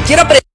Quiero aprender.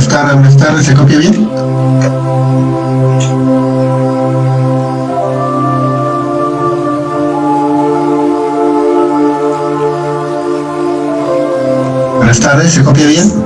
buenas tardes, ¿se copia bien? Buenas tardes, ¿se copia bien?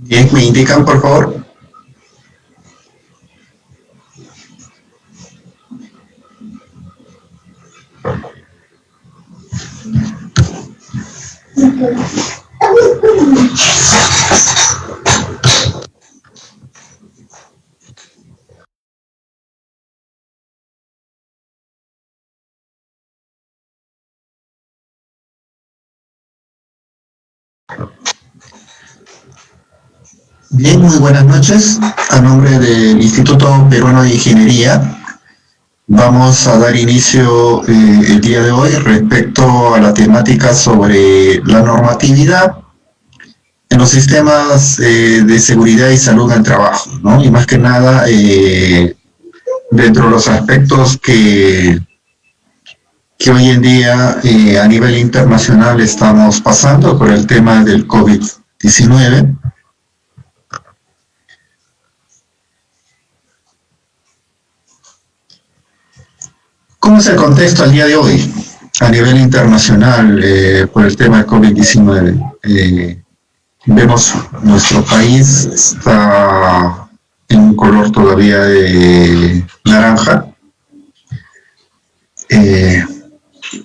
Bien, ¿me indican, por favor? Bien, muy buenas noches. A nombre del Instituto Peruano de Ingeniería, vamos a dar inicio el día de hoy respecto a la temática sobre la normatividad en los sistemas de seguridad y salud en el trabajo, ¿no? Y más que nada, dentro de los aspectos que hoy en día a nivel internacional estamos pasando por el tema del COVID-19. ¿Cómo es el contexto al día de hoy a nivel internacional por el tema del COVID-19? Vemos nuestro país está en un color todavía de naranja.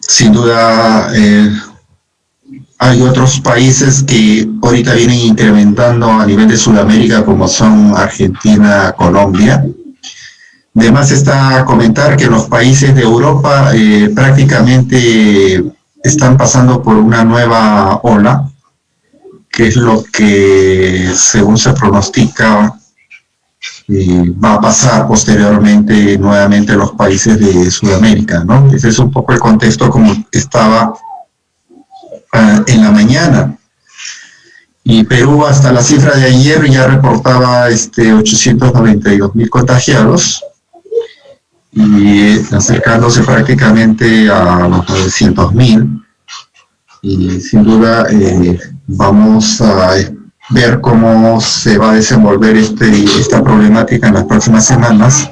Sin duda hay otros países que ahorita vienen incrementando a nivel de Sudamérica, como son Argentina, Colombia. Además está comentar que los países de Europa prácticamente están pasando por una nueva ola, que es lo que, según se pronostica, va a pasar posteriormente nuevamente a los países de Sudamérica, ¿no? Ese es un poco el contexto como estaba en la mañana. Y Perú hasta la cifra de ayer ya reportaba 892.000 contagiados y acercándose prácticamente a los 900.000. Y sin duda vamos a ver cómo se va a desenvolver esta problemática en las próximas semanas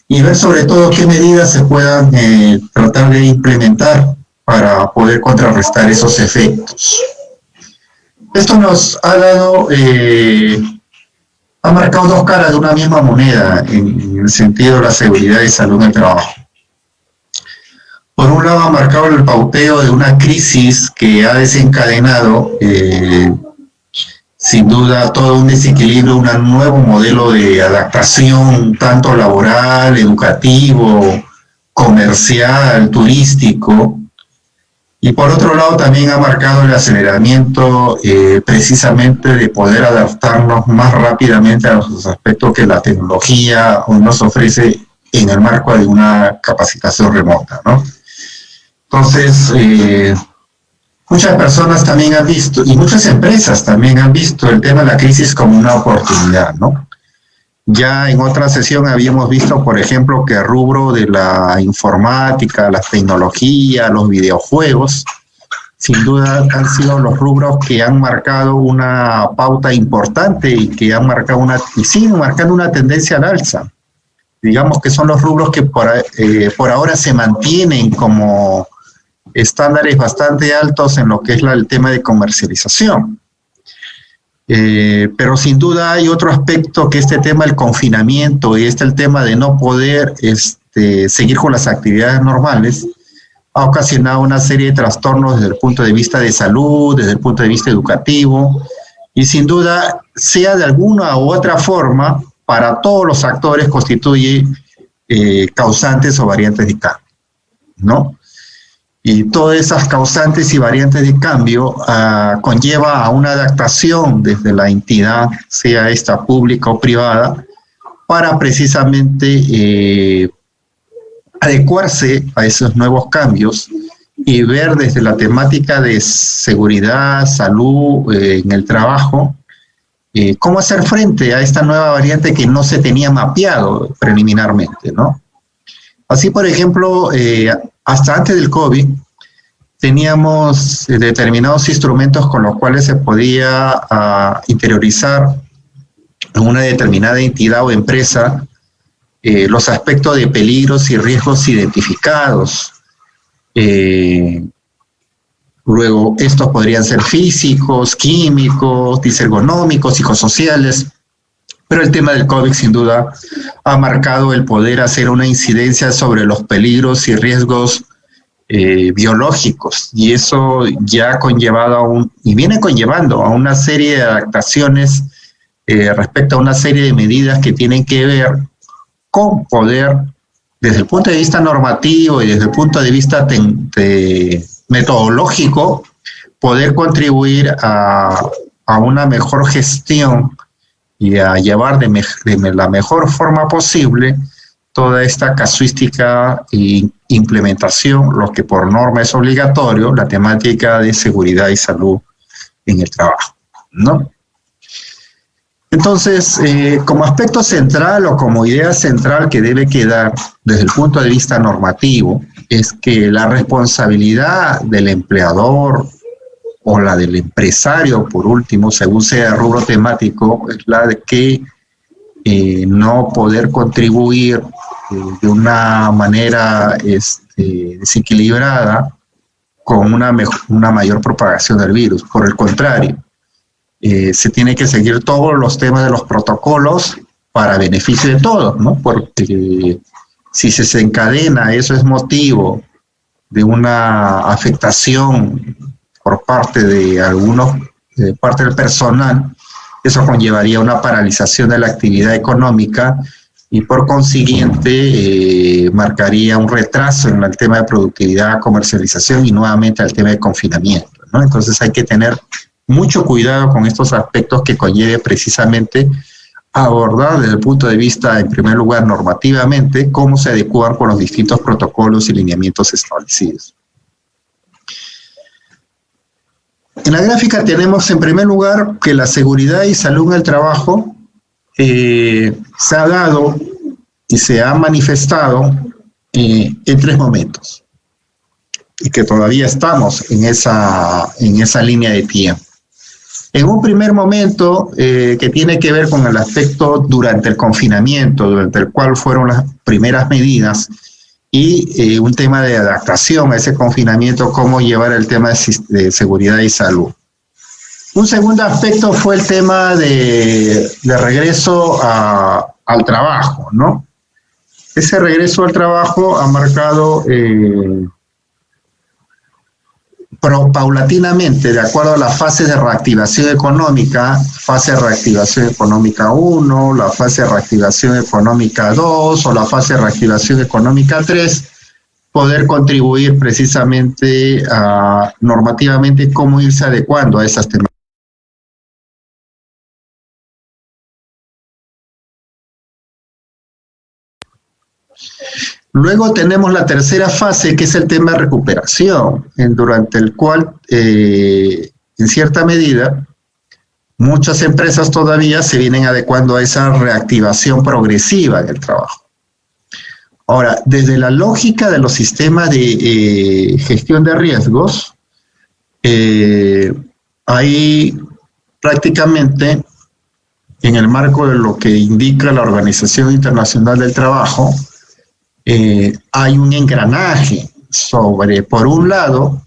y ver sobre todo qué medidas se puedan tratar de implementar para poder contrarrestar esos efectos. Esto nos ha dado, ha marcado dos caras de una misma moneda en el sentido de la seguridad y salud en el trabajo. Por un lado ha marcado el pauteo de una crisis que ha desencadenado sin duda todo un desequilibrio, un nuevo modelo de adaptación tanto laboral, educativo, comercial, turístico. Y por otro lado también ha marcado el aceleramiento precisamente de poder adaptarnos más rápidamente a los aspectos que la tecnología nos ofrece en el marco de una capacitación remota, ¿no? Entonces, muchas personas también han visto, y muchas empresas también han visto el tema de la crisis como una oportunidad, ¿no? Ya en otra sesión habíamos visto, por ejemplo, que el rubro de la informática, la tecnología, los videojuegos, sin duda han sido los rubros que han marcado una pauta importante y que han marcado y siguen marcando una tendencia al alza. Digamos que son los rubros que por ahora se mantienen como estándares bastante altos en lo que es el tema de comercialización. Pero sin duda hay otro aspecto que este tema del confinamiento y el tema de no poder seguir con las actividades normales ha ocasionado una serie de trastornos desde el punto de vista de salud, desde el punto de vista educativo y sin duda sea de alguna u otra forma para todos los actores constituye causantes o variantes de cambio, ¿no? Y todas esas causantes y variantes de cambio conlleva a una adaptación desde la entidad, sea esta pública o privada, para precisamente adecuarse a esos nuevos cambios y ver desde la temática de seguridad, salud en el trabajo, cómo hacer frente a esta nueva variante que no se tenía mapeado preliminarmente, ¿no? Así, por ejemplo, hasta antes del COVID, teníamos determinados instrumentos con los cuales se podía interiorizar en una determinada entidad o empresa los aspectos de peligros y riesgos identificados. Luego, estos podrían ser físicos, químicos, disergonómicos, psicosociales, pero el tema del COVID sin duda ha marcado el poder hacer una incidencia sobre los peligros y riesgos biológicos, y eso ya ha conllevado y viene conllevando a una serie de adaptaciones respecto a una serie de medidas que tienen que ver con poder, desde el punto de vista normativo y desde el punto de vista metodológico, poder contribuir a una mejor gestión y a llevar de la mejor forma posible toda esta casuística e implementación, lo que por norma es obligatorio, la temática de seguridad y salud en el trabajo, ¿no? Entonces, como aspecto central o como idea central que debe quedar desde el punto de vista normativo, es que la responsabilidad del empleador o la del empresario, por último, según sea el rubro temático, es la de que no poder contribuir de una manera desequilibrada con una mayor propagación del virus. Por el contrario, se tiene que seguir todos los temas de los protocolos para beneficio de todos, ¿no? Porque si se desencadena, eso es motivo de una afectación por parte de parte del personal, eso conllevaría una paralización de la actividad económica y por consiguiente marcaría un retraso en el tema de productividad, comercialización y nuevamente al tema de confinamiento, ¿no? Entonces hay que tener mucho cuidado con estos aspectos que conlleve precisamente abordar desde el punto de vista, en primer lugar, normativamente, cómo se adecuan con los distintos protocolos y lineamientos establecidos. En la gráfica tenemos en primer lugar que la seguridad y salud en el trabajo se ha dado y se ha manifestado en 3 momentos y que todavía estamos en esa línea de tiempo. En un primer momento que tiene que ver con el aspecto durante el confinamiento, durante el cual fueron las primeras medidas, y un tema de adaptación a ese confinamiento, cómo llevar el tema de seguridad y salud. Un segundo aspecto fue el tema de regreso al trabajo, ¿no? Ese regreso al trabajo ha marcado paulatinamente, de acuerdo a las fases de reactivación económica, fase de reactivación económica 1, la fase de reactivación económica 2 o la fase de reactivación económica 3, poder contribuir precisamente normativamente cómo irse adecuando a esas temáticas. Luego tenemos la tercera fase, que es el tema de recuperación, durante el cual, en cierta medida, muchas empresas todavía se vienen adecuando a esa reactivación progresiva del trabajo. Ahora, desde la lógica de los sistemas de gestión de riesgos, hay prácticamente, en el marco de lo que indica la Organización Internacional del Trabajo, hay un engranaje sobre, por un lado,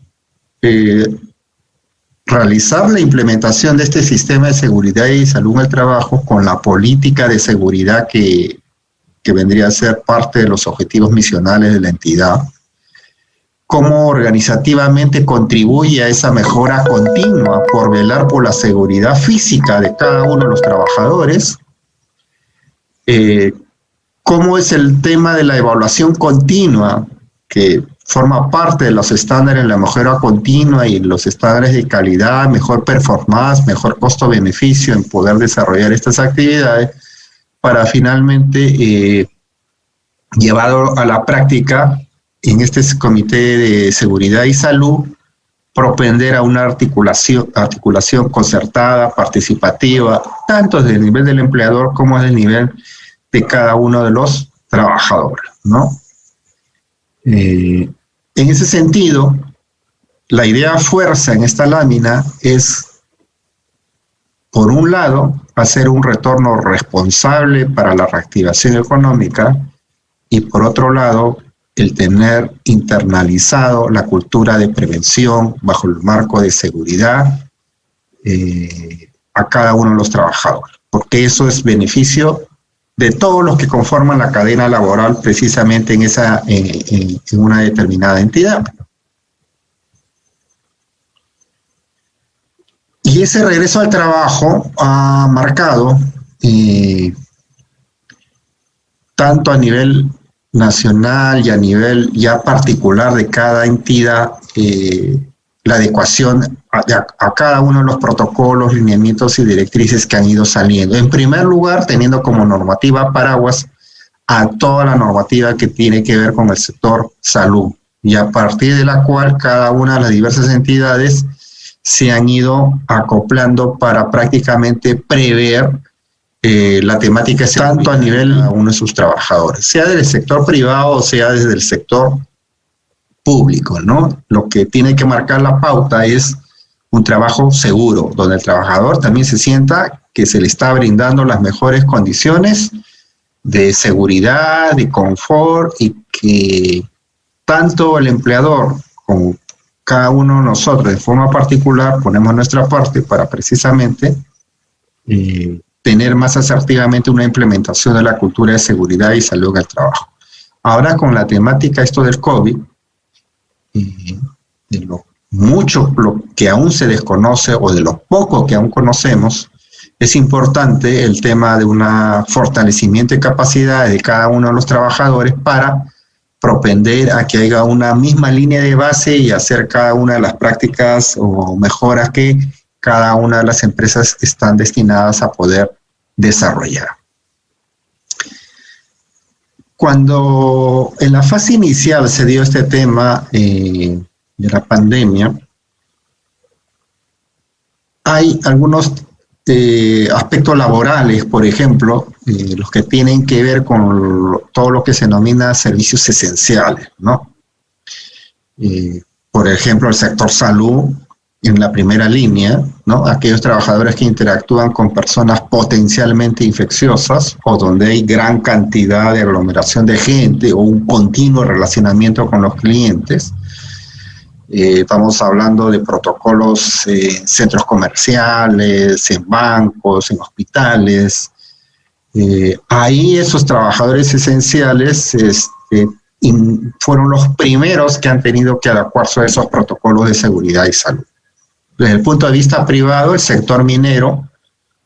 realizar la implementación de este sistema de seguridad y salud en el trabajo con la política de seguridad que vendría a ser parte de los objetivos misionales de la entidad, cómo organizativamente contribuye a esa mejora continua por velar por la seguridad física de cada uno de los trabajadores, cómo es el tema de la evaluación continua, que forma parte de los estándares en la mejora continua y los estándares de calidad, mejor performance, mejor costo-beneficio en poder desarrollar estas actividades, para finalmente llevarlo a la práctica en este comité de seguridad y salud, propender a una articulación concertada, participativa, tanto desde el nivel del empleador como desde el nivel de cada uno de los trabajadores, ¿no? En ese sentido, la idea fuerza en esta lámina es, por un lado, hacer un retorno responsable para la reactivación económica y, por otro lado, el tener internalizado la cultura de prevención bajo el marco de seguridad a cada uno de los trabajadores, porque eso es beneficio de todos los que conforman la cadena laboral precisamente en una determinada entidad. Y ese regreso al trabajo ha marcado, tanto a nivel nacional y a nivel ya particular de cada entidad, la adecuación a cada uno de los protocolos, lineamientos y directrices que han ido saliendo. En primer lugar, teniendo como normativa paraguas a toda la normativa que tiene que ver con el sector salud, y a partir de la cual cada una de las diversas entidades se han ido acoplando para prácticamente prever la temática es tanto a nivel de uno de sus trabajadores, sea del sector privado o sea desde el sector público, ¿no? Lo que tiene que marcar la pauta es un trabajo seguro, donde el trabajador también se sienta que se le está brindando las mejores condiciones de seguridad, de confort, y que tanto el empleador como cada uno de nosotros de forma particular ponemos nuestra parte para precisamente tener más asertivamente una implementación de la cultura de seguridad y salud en el trabajo. Ahora con la temática esto del COVID, de lo mucho que aún se desconoce o de lo poco que aún conocemos, es importante el tema de un fortalecimiento de capacidades de cada uno de los trabajadores para propender a que haya una misma línea de base y hacer cada una de las prácticas o mejoras que cada una de las empresas están destinadas a poder desarrollar. Cuando en la fase inicial se dio este tema de la pandemia, hay algunos aspectos laborales, por ejemplo, los que tienen que ver con todo lo que se denomina servicios esenciales, ¿no? Por ejemplo, el sector salud en la primera línea, ¿no? Aquellos trabajadores que interactúan con personas potencialmente infecciosas o donde hay gran cantidad de aglomeración de gente o un continuo relacionamiento con los clientes. Estamos hablando de protocolos en centros comerciales, en bancos, en hospitales. Ahí esos trabajadores esenciales fueron los primeros que han tenido que adecuarse a esos protocolos de seguridad y salud. Desde el punto de vista privado, el sector minero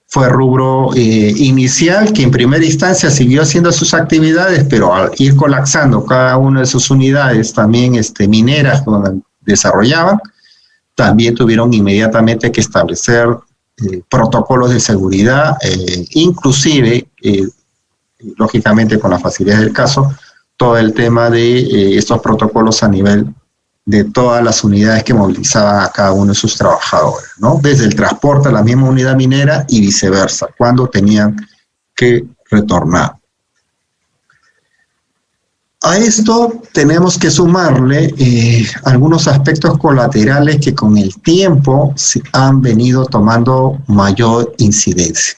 fue rubro inicial que en primera instancia siguió haciendo sus actividades, pero al ir colapsando cada una de sus unidades también mineras donde desarrollaban, también tuvieron inmediatamente que establecer protocolos de seguridad, inclusive, lógicamente con la facilidad del caso, todo el tema de estos protocolos a nivel de todas las unidades que movilizaban a cada uno de sus trabajadores, ¿no? Desde el transporte a la misma unidad minera y viceversa, cuando tenían que retornar. A esto tenemos que sumarle algunos aspectos colaterales que con el tiempo han venido tomando mayor incidencia.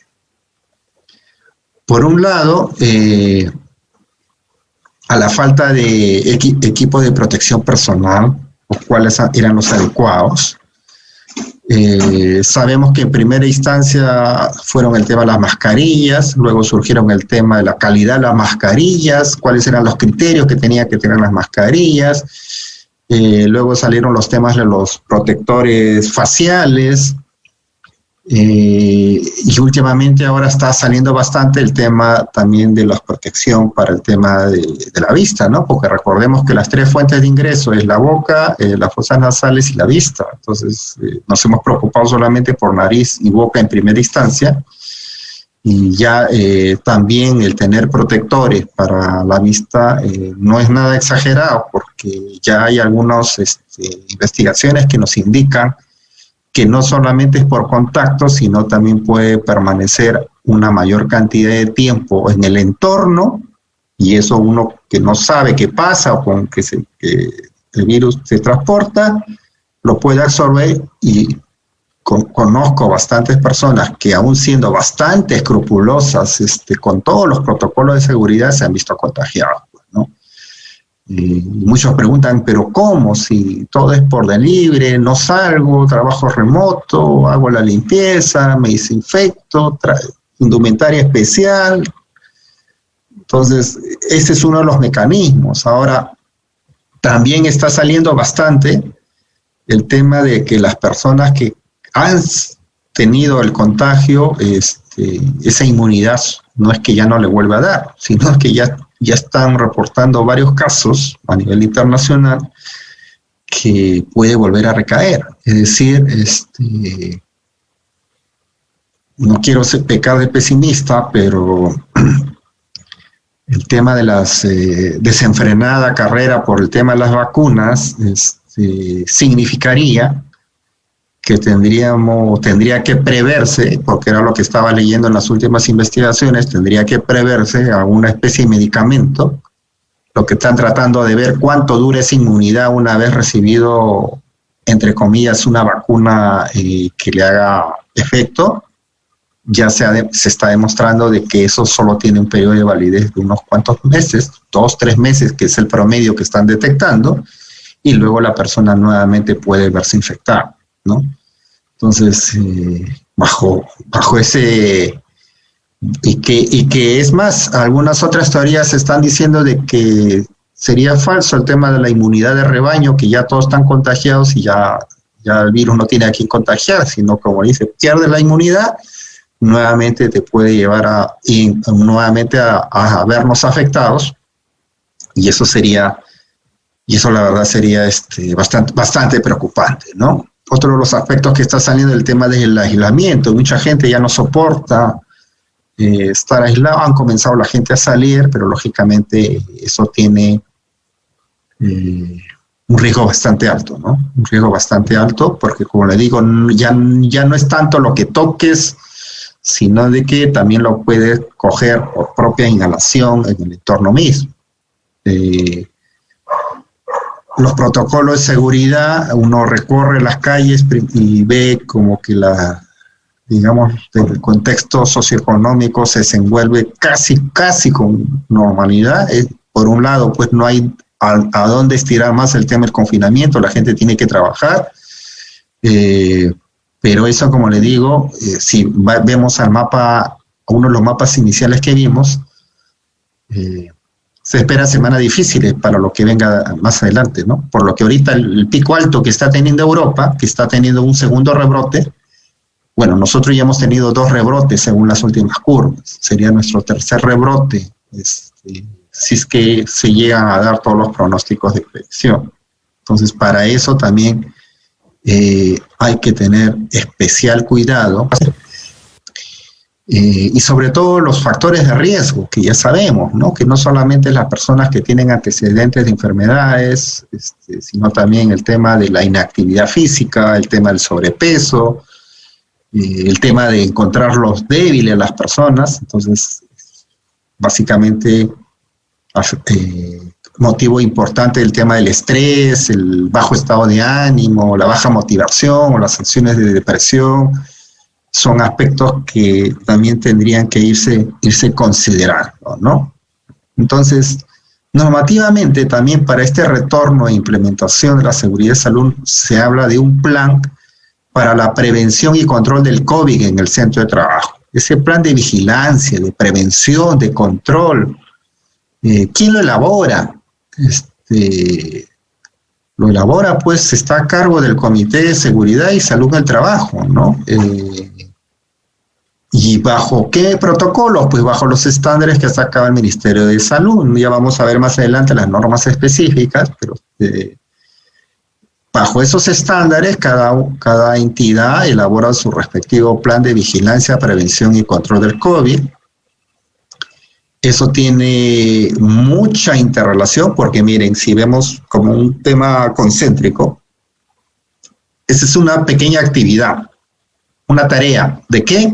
Por un lado, a la falta de equipo de protección personal, los cuales eran los adecuados. Sabemos que en primera instancia fueron el tema de las mascarillas, luego surgieron el tema de la calidad de las mascarillas, cuáles eran los criterios que tenían que tener las mascarillas, luego salieron los temas de los protectores faciales, y últimamente ahora está saliendo bastante el tema también de la protección para el tema de la vista, ¿no? Porque recordemos que las tres fuentes de ingreso es la boca, las fosas nasales y la vista. Entonces, nos hemos preocupado solamente por nariz y boca en primera instancia, y ya también el tener protectores para la vista no es nada exagerado, porque ya hay algunas investigaciones que nos indican que no solamente es por contacto, sino también puede permanecer una mayor cantidad de tiempo en el entorno, y eso uno que no sabe qué pasa o con que el virus se transporta, lo puede absorber, y conozco bastantes personas que aún siendo bastante escrupulosas con todos los protocolos de seguridad se han visto contagiados, ¿no? Muchos preguntan, pero ¿cómo? Si todo es por delivery, no salgo, trabajo remoto, hago la limpieza, me desinfecto, indumentaria especial. Entonces, ese es uno de los mecanismos. Ahora, también está saliendo bastante el tema de que las personas que han tenido el contagio, esa inmunidad no es que ya no le vuelva a dar, sino que ya están reportando varios casos a nivel internacional que puede volver a recaer. Es decir, no quiero pecar de pesimista, pero el tema de la desenfrenada carrera por el tema de las vacunas significaría que tendría que preverse, porque era lo que estaba leyendo en las últimas investigaciones, tendría que preverse alguna especie de medicamento, lo que están tratando de ver cuánto dura esa inmunidad una vez recibido, entre comillas, una vacuna que le haga efecto. Ya se está demostrando de que eso solo tiene un periodo de validez de unos cuantos meses, 2, 3 meses, que es el promedio que están detectando, y luego la persona nuevamente puede verse infectada, ¿no? Entonces, bajo ese... Y que es más, algunas otras teorías están diciendo de que sería falso el tema de la inmunidad de rebaño, que ya todos están contagiados y ya el virus no tiene a quién contagiar, sino como dice, pierde la inmunidad, nuevamente te puede llevar nuevamente a vernos afectados, y eso la verdad sería bastante preocupante, ¿no? Otro de los aspectos que está saliendo del tema del aislamiento, mucha gente ya no soporta estar aislado, han comenzado la gente a salir, pero lógicamente eso tiene un riesgo bastante alto, ¿no? Un riesgo bastante alto, porque como le digo, ya no es tanto lo que toques, sino de que también lo puedes coger por propia inhalación en el entorno mismo. Los protocolos de seguridad, uno recorre las calles y ve como que digamos, el contexto socioeconómico se desenvuelve casi con normalidad. Por un lado, pues no hay a dónde estirar más el tema del confinamiento, la gente tiene que trabajar, pero eso, como le digo, si vemos al mapa, uno de los mapas iniciales que vimos, se esperan semanas difíciles para lo que venga más adelante, ¿no? Por lo que ahorita el pico alto que está teniendo Europa, que está teniendo un segundo rebrote, bueno, nosotros ya hemos tenido 2 rebrotes según las últimas curvas. Sería nuestro tercer rebrote, si es que se llegan a dar todos los pronósticos de predicción. Entonces, para eso también hay que tener especial cuidado. Y sobre todo los factores de riesgo, que ya sabemos, ¿no? Que no solamente las personas que tienen antecedentes de enfermedades, sino también el tema de la inactividad física, el tema del sobrepeso, el tema de encontrar los débiles a las personas. Entonces, básicamente, motivo importante el tema del estrés, el bajo estado de ánimo, la baja motivación o las acciones de depresión, son aspectos que también tendrían que irse considerando, ¿no? Entonces, normativamente también para este retorno e implementación de la seguridad de salud se habla de un plan para la prevención y control del COVID en el centro de trabajo. Ese plan de vigilancia, de prevención, de control, ¿quién lo elabora? Lo elabora, pues, está a cargo del Comité de Seguridad y Salud del Trabajo, ¿no? ¿Y bajo qué protocolo? Pues bajo los estándares que ha sacado el Ministerio de Salud. Ya vamos a ver más adelante las normas específicas, pero bajo esos estándares cada entidad elabora su respectivo plan de vigilancia, prevención y control del COVID. Eso tiene mucha interrelación porque miren, si vemos como un tema concéntrico, esa es una pequeña actividad, una tarea. ¿De qué?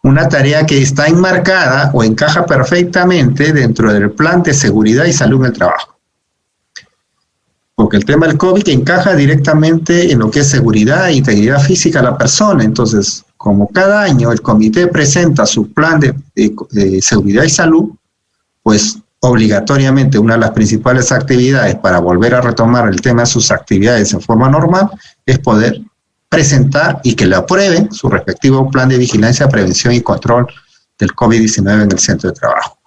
Una tarea que está enmarcada o encaja perfectamente dentro del plan de seguridad y salud en el trabajo. Porque el tema del COVID encaja directamente en lo que es seguridad e integridad física de la persona. Entonces, como cada año el comité presenta su plan de seguridad y salud, pues obligatoriamente una de las principales actividades para volver a retomar el tema de sus actividades en forma normal es poder presentar y que le aprueben su respectivo plan de vigilancia, prevención y control del COVID-19 en el centro de trabajo.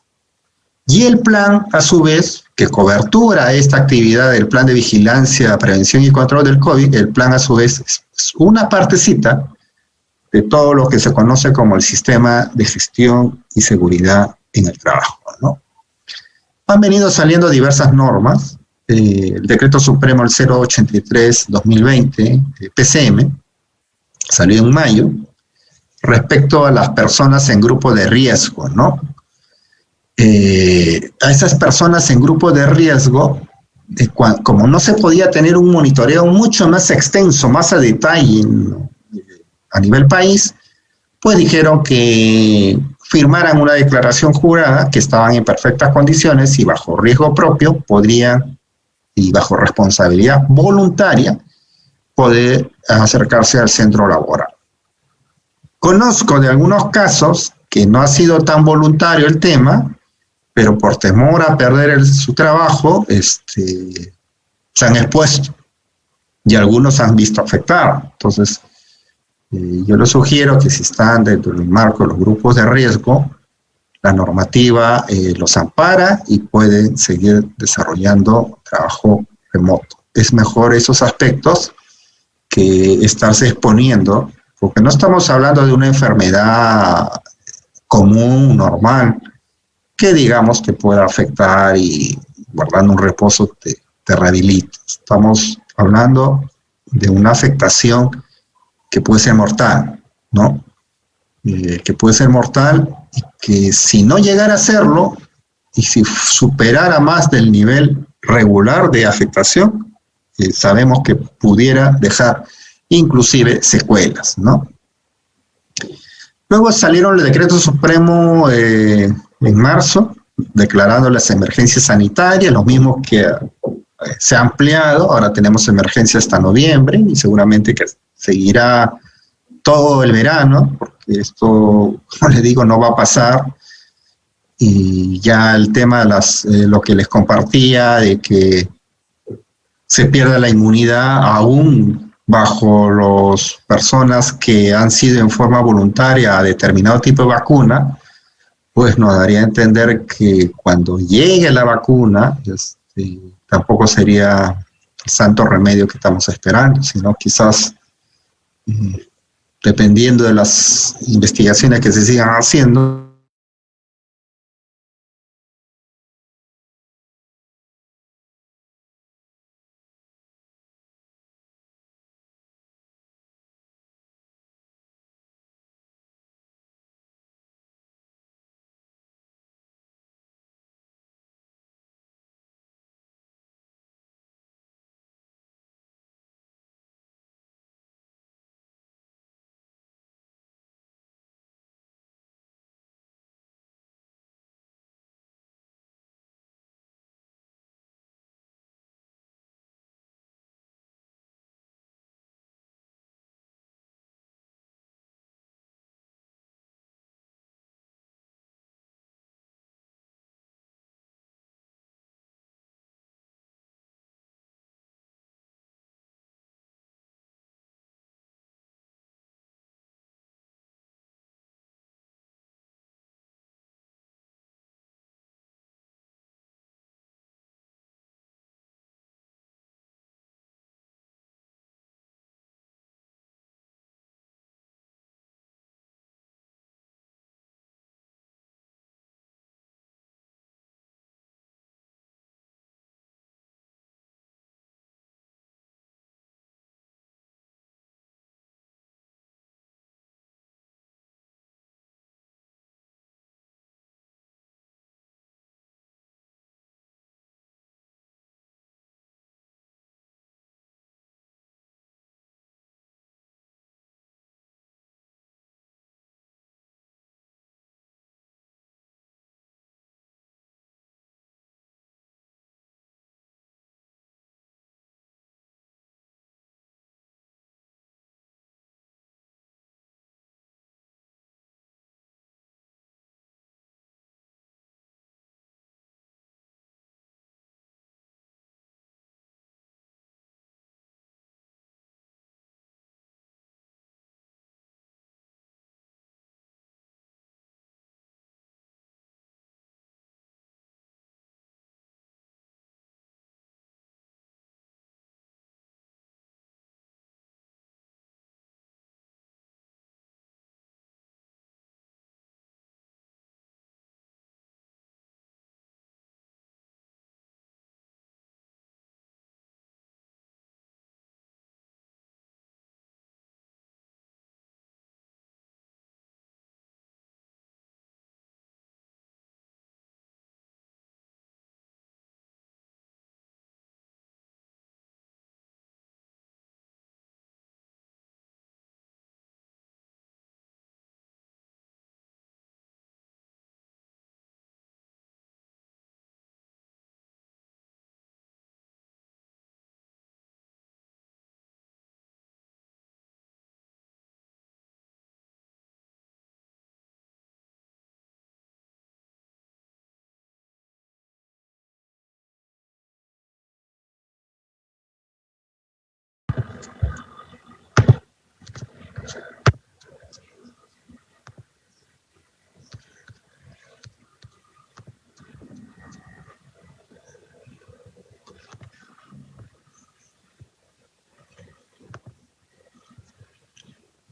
Y el plan, a su vez, que cobertura esta actividad del plan de vigilancia, prevención y control del COVID, el plan a su vez es una partecita de todo lo que se conoce como el sistema de gestión y seguridad en el trabajo, ¿no? Han venido saliendo diversas normas, el Decreto Supremo el 083-2020, PCM, salió en mayo, respecto a las personas en grupo de riesgo, ¿no? A esas personas en grupo de riesgo, como no se podía tener un monitoreo mucho más extenso, más a detalle a nivel país, pues dijeron que firmaran una declaración jurada que estaban en perfectas condiciones y bajo riesgo propio podrían, y bajo responsabilidad voluntaria, poder acercarse al centro laboral. Conozco de algunos casos que no ha sido tan voluntario el tema, pero por temor a perder su trabajo, se han expuesto y algunos han visto afectados. Entonces, yo les sugiero que si están dentro del marco de los grupos de riesgo, la normativa los ampara y pueden seguir desarrollando trabajo remoto. Es mejor esos aspectos que estarse exponiendo, porque no estamos hablando de una enfermedad común, normal, que digamos que pueda afectar y guardando un reposo te rehabilita. Estamos hablando de una afectación que puede ser mortal, ¿no? Que puede ser mortal y que si no llegara a serlo y si superara más del nivel regular de afectación, sabemos que pudiera dejar inclusive secuelas, ¿no? Luego salieron el decreto supremo en marzo, declarando las emergencias sanitarias, los mismos que se ha ampliado, ahora tenemos emergencia hasta noviembre y seguramente que seguirá todo el verano, porque esto, como les digo, no va a pasar. Y ya el tema de lo que les compartía, de que se pierde la inmunidad aún bajo las personas que han sido en forma voluntaria a determinado tipo de vacuna, pues nos daría a entender que cuando llegue la vacuna, tampoco sería el santo remedio que estamos esperando, sino quizás, dependiendo de las investigaciones que se sigan haciendo,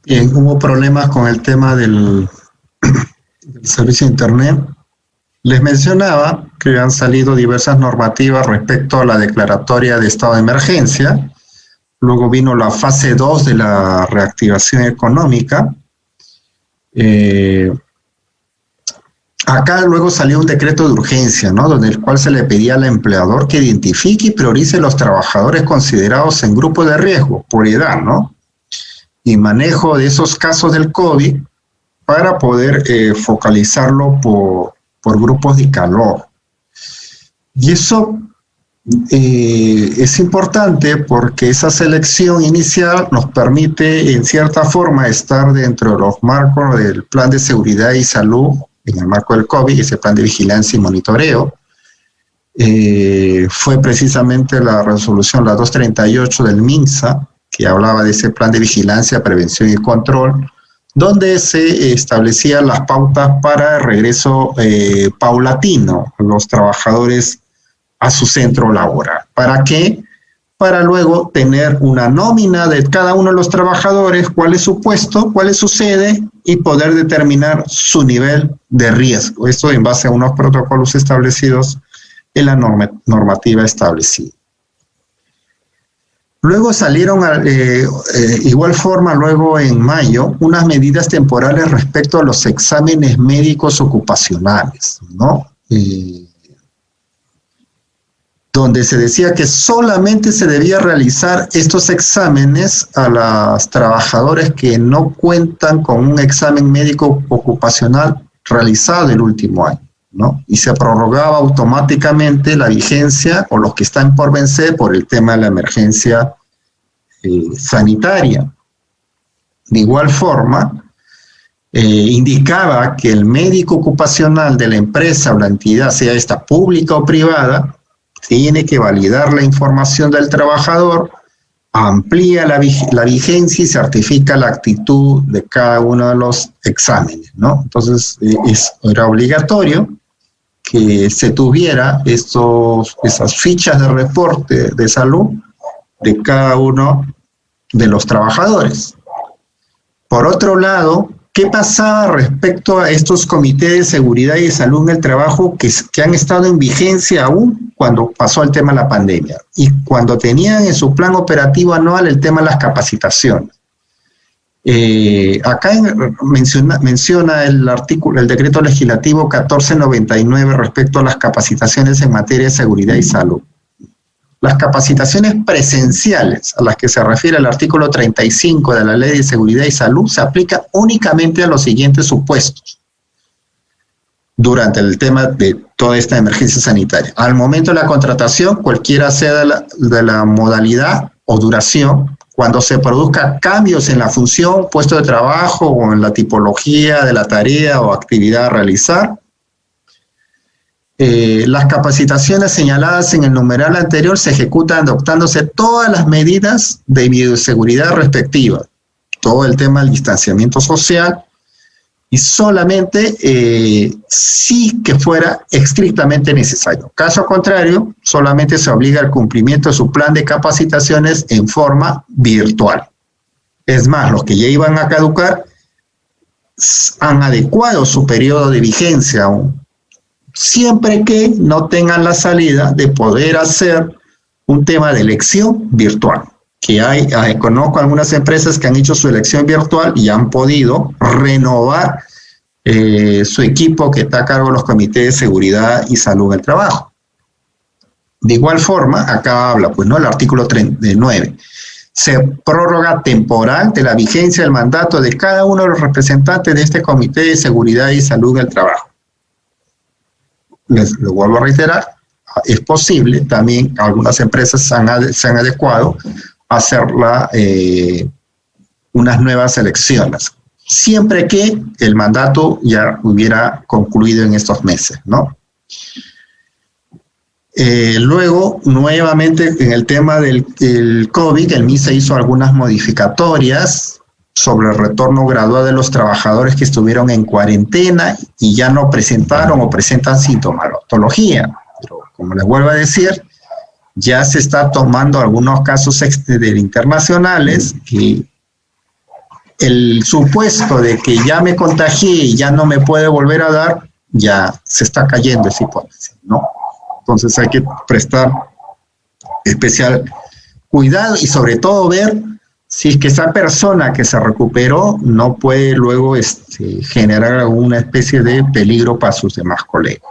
Hubo problemas con el tema del servicio de Internet. Les mencionaba que han salido diversas normativas respecto a la declaratoria de estado de emergencia. Luego vino la fase 2 de la reactivación económica. Acá luego salió un decreto de urgencia, ¿no? Donde el cual se le pedía al empleador que identifique y priorice los trabajadores considerados en grupo de riesgo por edad, ¿no? Y manejo de esos casos del COVID para poder focalizarlo por grupos de calor. Y eso es importante porque esa selección inicial nos permite en cierta forma estar dentro de los marcos del plan de seguridad y salud en el marco del COVID, ese plan de vigilancia y monitoreo. Fue precisamente la resolución, la 238 del MINSA, que hablaba de ese plan de vigilancia, prevención y control, donde se establecían las pautas para el regreso paulatino de los trabajadores a su centro laboral. ¿Para qué? Para luego tener una nómina de cada uno de los trabajadores, cuál es su puesto, cuál es su sede, y poder determinar su nivel de riesgo. Esto en base a unos protocolos establecidos en la normativa establecida. Luego salieron, igual forma, luego en mayo, unas medidas temporales respecto a los exámenes médicos ocupacionales, ¿no? Donde se decía que solamente se debía realizar estos exámenes a los trabajadores que no cuentan con un examen médico ocupacional realizado el último año, ¿no? Y se prorrogaba automáticamente la vigencia o los que están por vencer por el tema de la emergencia sanitaria. De igual forma, indicaba que el médico ocupacional de la empresa o la entidad, sea esta pública o privada, tiene que validar la información del trabajador, amplía la vigencia y certifica la actitud de cada uno de los exámenes, ¿no? Entonces, era obligatorio que se tuviera esas fichas de reporte de salud de cada uno de los trabajadores. Por otro lado, ¿qué pasaba respecto a estos comités de seguridad y de salud en el trabajo que han estado en vigencia aún cuando pasó el tema de la pandemia y cuando tenían en su plan operativo anual el tema de las capacitaciones? Acá menciona el decreto legislativo 1499 respecto a las capacitaciones en materia de seguridad y salud. Las capacitaciones presenciales a las que se refiere el artículo 35 de la Ley de Seguridad y Salud se aplica únicamente a los siguientes supuestos durante el tema de toda esta emergencia sanitaria. Al momento de la contratación, cualquiera sea de la modalidad o duración, cuando se produzca cambios en la función, puesto de trabajo o en la tipología de la tarea o actividad a realizar. Las capacitaciones señaladas en el numeral anterior se ejecutan adoptándose todas las medidas de bioseguridad respectivas, todo el tema del distanciamiento social, y solamente si que fuera estrictamente necesario. Caso contrario, solamente se obliga al cumplimiento de su plan de capacitaciones en forma virtual. Es más, los que ya iban a caducar han adecuado su periodo de vigencia aún, siempre que no tengan la salida de poder hacer un tema de elección virtual. Que conozco algunas empresas que han hecho su elección virtual y han podido renovar su equipo que está a cargo de los comités de seguridad y salud del trabajo. De igual forma, acá habla, pues, ¿no? El artículo 39. Se prórroga temporal de la vigencia del mandato de cada uno de los representantes de este comité de seguridad y salud del trabajo. Les vuelvo a reiterar, es posible, también algunas empresas se han adecuado a hacer unas nuevas elecciones, siempre que el mandato ya hubiera concluido en estos meses, ¿no? Luego, nuevamente, en el tema del COVID, el MISA hizo algunas modificatorias sobre el retorno gradual de los trabajadores que estuvieron en cuarentena y ya no presentaron o presentan sintomatología. Pero, como les vuelvo a decir, ya se está tomando algunos casos internacionales el supuesto de que ya me contagié y ya no me puede volver a dar, ya se está cayendo esa hipótesis, ¿no? Entonces hay que prestar especial cuidado y sobre todo ver si es que esa persona que se recuperó no puede luego generar alguna especie de peligro para sus demás colegas.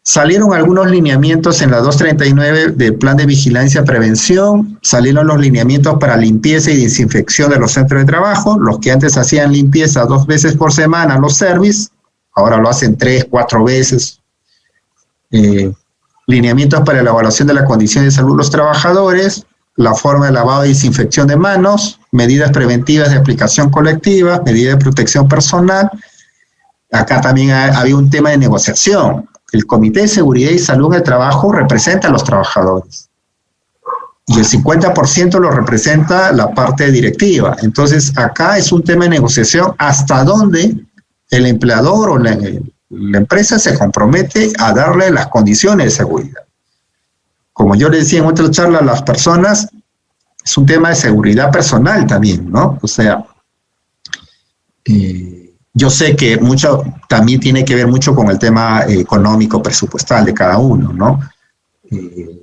Salieron algunos lineamientos en la 239 del Plan de Vigilancia y Prevención, salieron los lineamientos para limpieza y desinfección de los centros de trabajo, los que antes hacían limpieza 2 veces por semana, los service, ahora lo hacen 3, 4 veces. Lineamientos para la evaluación de la condición de salud de los trabajadores, la forma de lavado y desinfección de manos, medidas preventivas de aplicación colectiva, medidas de protección personal. Acá también había un tema de negociación. El Comité de Seguridad y Salud en el Trabajo representa a los trabajadores y el 50% lo representa la parte directiva. Entonces, acá es un tema de negociación hasta donde el empleador o la empresa se compromete a darle las condiciones de seguridad. Como yo le decía en otra charla a las personas, es un tema de seguridad personal también, ¿no? O sea, yo sé que mucho también tiene que ver mucho con el tema económico, presupuestal de cada uno, ¿no?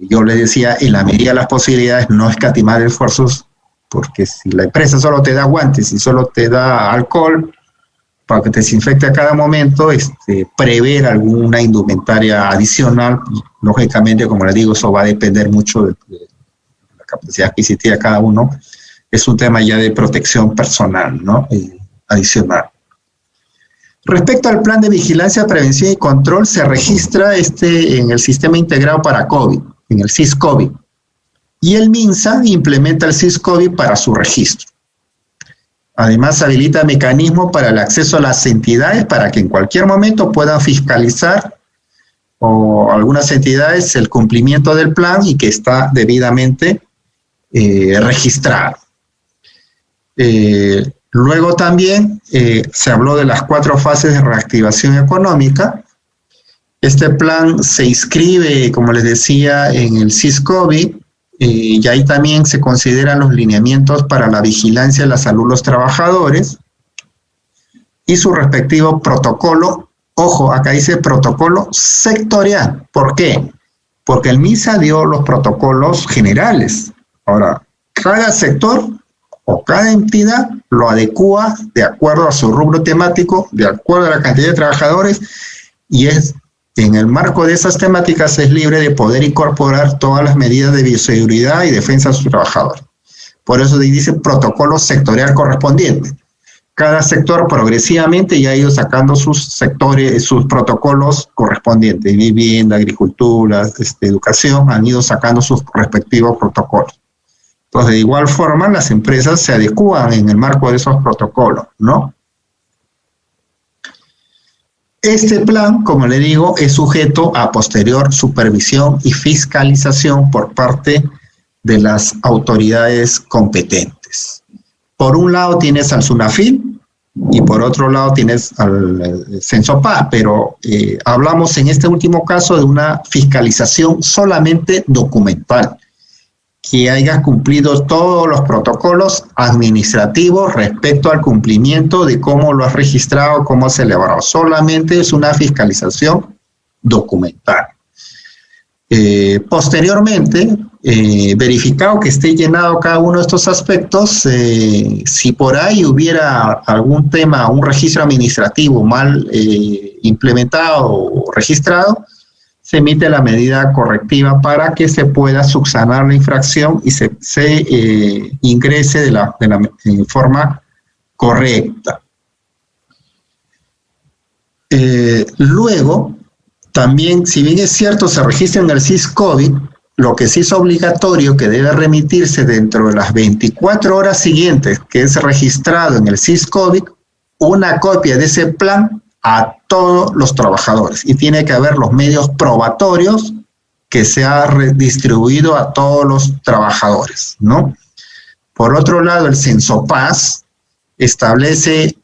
Yo le decía, en la medida de las posibilidades, no escatimar esfuerzos, porque si la empresa solo te da guantes y solo te da alcohol para que te desinfecte a cada momento, prever alguna indumentaria adicional, lógicamente, como le digo, eso va a depender mucho de la capacidad adquisitiva de cada uno. Es un tema ya de protección personal, ¿no? Adicional. Respecto al plan de vigilancia, prevención y control, se registra en el Sistema Integrado para COVID, en el SIS-COVID. Y el MINSA implementa el SIS-COVID para su registro. Además, habilita mecanismos para el acceso a las entidades para que en cualquier momento puedan fiscalizar o algunas entidades el cumplimiento del plan y que está debidamente registrado. Luego también se habló de las 4 fases de reactivación económica. Este plan se inscribe, como les decía, en el SIS-COVID y ahí también se consideran los lineamientos para la vigilancia de la salud de los trabajadores y su respectivo protocolo. Ojo, acá dice protocolo sectorial. ¿Por qué? Porque el MINSA dio los protocolos generales. Ahora, cada sector o cada entidad lo adecúa de acuerdo a su rubro temático, de acuerdo a la cantidad de trabajadores, y en el marco de esas temáticas es libre de poder incorporar todas las medidas de bioseguridad y defensa de sus trabajadores. Por eso dice protocolo sectorial correspondiente. Cada sector progresivamente ya ha ido sacando sus sectores, sus protocolos correspondientes. Vivienda, agricultura, educación, han ido sacando sus respectivos protocolos. Entonces, de igual forma, las empresas se adecúan en el marco de esos protocolos, ¿no? Este plan, como le digo, es sujeto a posterior supervisión y fiscalización por parte de las autoridades competentes. Por un lado tienes al SUNAFIL y por otro lado tienes al CENSOPA, pero hablamos en este último caso de una fiscalización solamente documental, que haya cumplido todos los protocolos administrativos respecto al cumplimiento de cómo lo has registrado, cómo has celebrado. Solamente es una fiscalización documental. Posteriormente, verificado que esté llenado cada uno de estos aspectos, si por ahí hubiera algún tema, un registro administrativo mal implementado o registrado, se emite la medida correctiva para que se pueda subsanar la infracción y se ingrese de la forma correcta. Luego, también, si bien es cierto, se registra en el SIS-COVID, lo que sí es obligatorio que debe remitirse dentro de las 24 horas siguientes que es registrado en el SIS-COVID, una copia de ese plan a todos los trabajadores y tiene que haber los medios probatorios que se ha redistribuido a todos los trabajadores, ¿no? Por otro lado, el CENSOPAS establece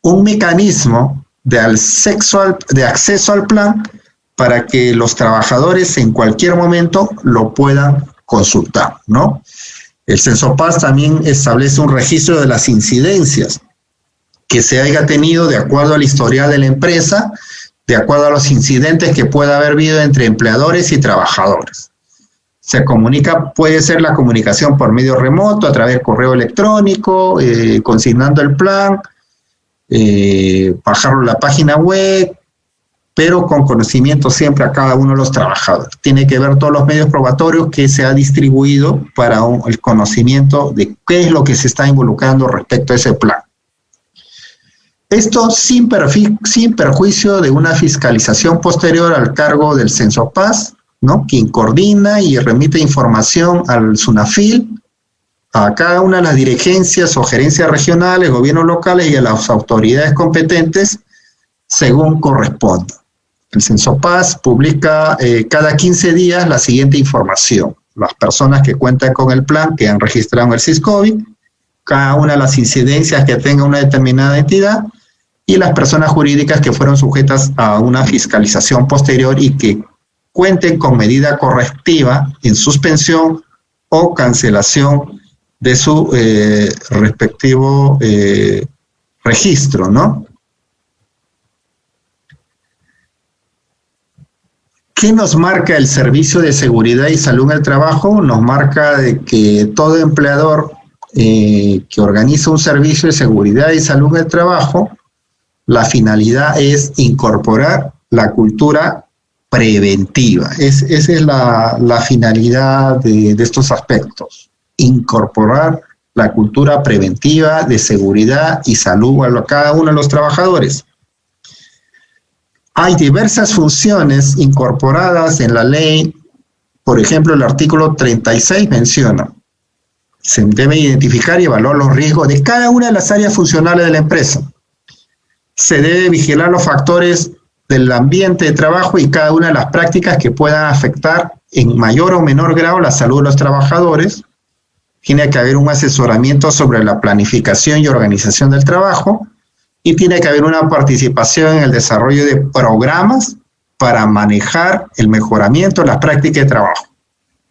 un mecanismo de acceso al plan para que los trabajadores en cualquier momento lo puedan consultar, ¿no? El Censopaz también establece un registro de las incidencias que se haya tenido de acuerdo al historial de la empresa, de acuerdo a los incidentes que pueda haber habido entre empleadores y trabajadores. Se comunica, puede ser la comunicación por medio remoto, a través de correo electrónico, consignando el plan, bajarlo a la página web, pero con conocimiento siempre a cada uno de los trabajadores. Tiene que ver todos los medios probatorios que se ha distribuido para el conocimiento de qué es lo que se está involucrando respecto a ese plan. Esto sin perjuicio de una fiscalización posterior al cargo del Censopaz, ¿no?, quien coordina y remite información al SUNAFIL, a cada una de las dirigencias o gerencias regionales, gobiernos locales y a las autoridades competentes según corresponda. El Censopaz publica cada 15 días la siguiente información: las personas que cuentan con el plan, que han registrado en el SISCOBI, cada una de las incidencias que tenga una determinada entidad y las personas jurídicas que fueron sujetas a una fiscalización posterior y que cuenten con medida correctiva en suspensión o cancelación de su respectivo registro, ¿no? ¿Qué nos marca el Servicio de Seguridad y Salud en el Trabajo? Nos marca de que todo empleador que organiza un servicio de seguridad y salud en el trabajo, la finalidad es incorporar la cultura preventiva. Esa es la finalidad de estos aspectos. Incorporar la cultura preventiva de seguridad y salud a cada uno de los trabajadores. Hay diversas funciones incorporadas en la ley. Por ejemplo, el artículo 36 menciona: se debe identificar y evaluar los riesgos de cada una de las áreas funcionales de la empresa. Se debe vigilar los factores del ambiente de trabajo y cada una de las prácticas que puedan afectar en mayor o menor grado la salud de los trabajadores. Tiene que haber un asesoramiento sobre la planificación y organización del trabajo y tiene que haber una participación en el desarrollo de programas para manejar el mejoramiento de las prácticas de trabajo.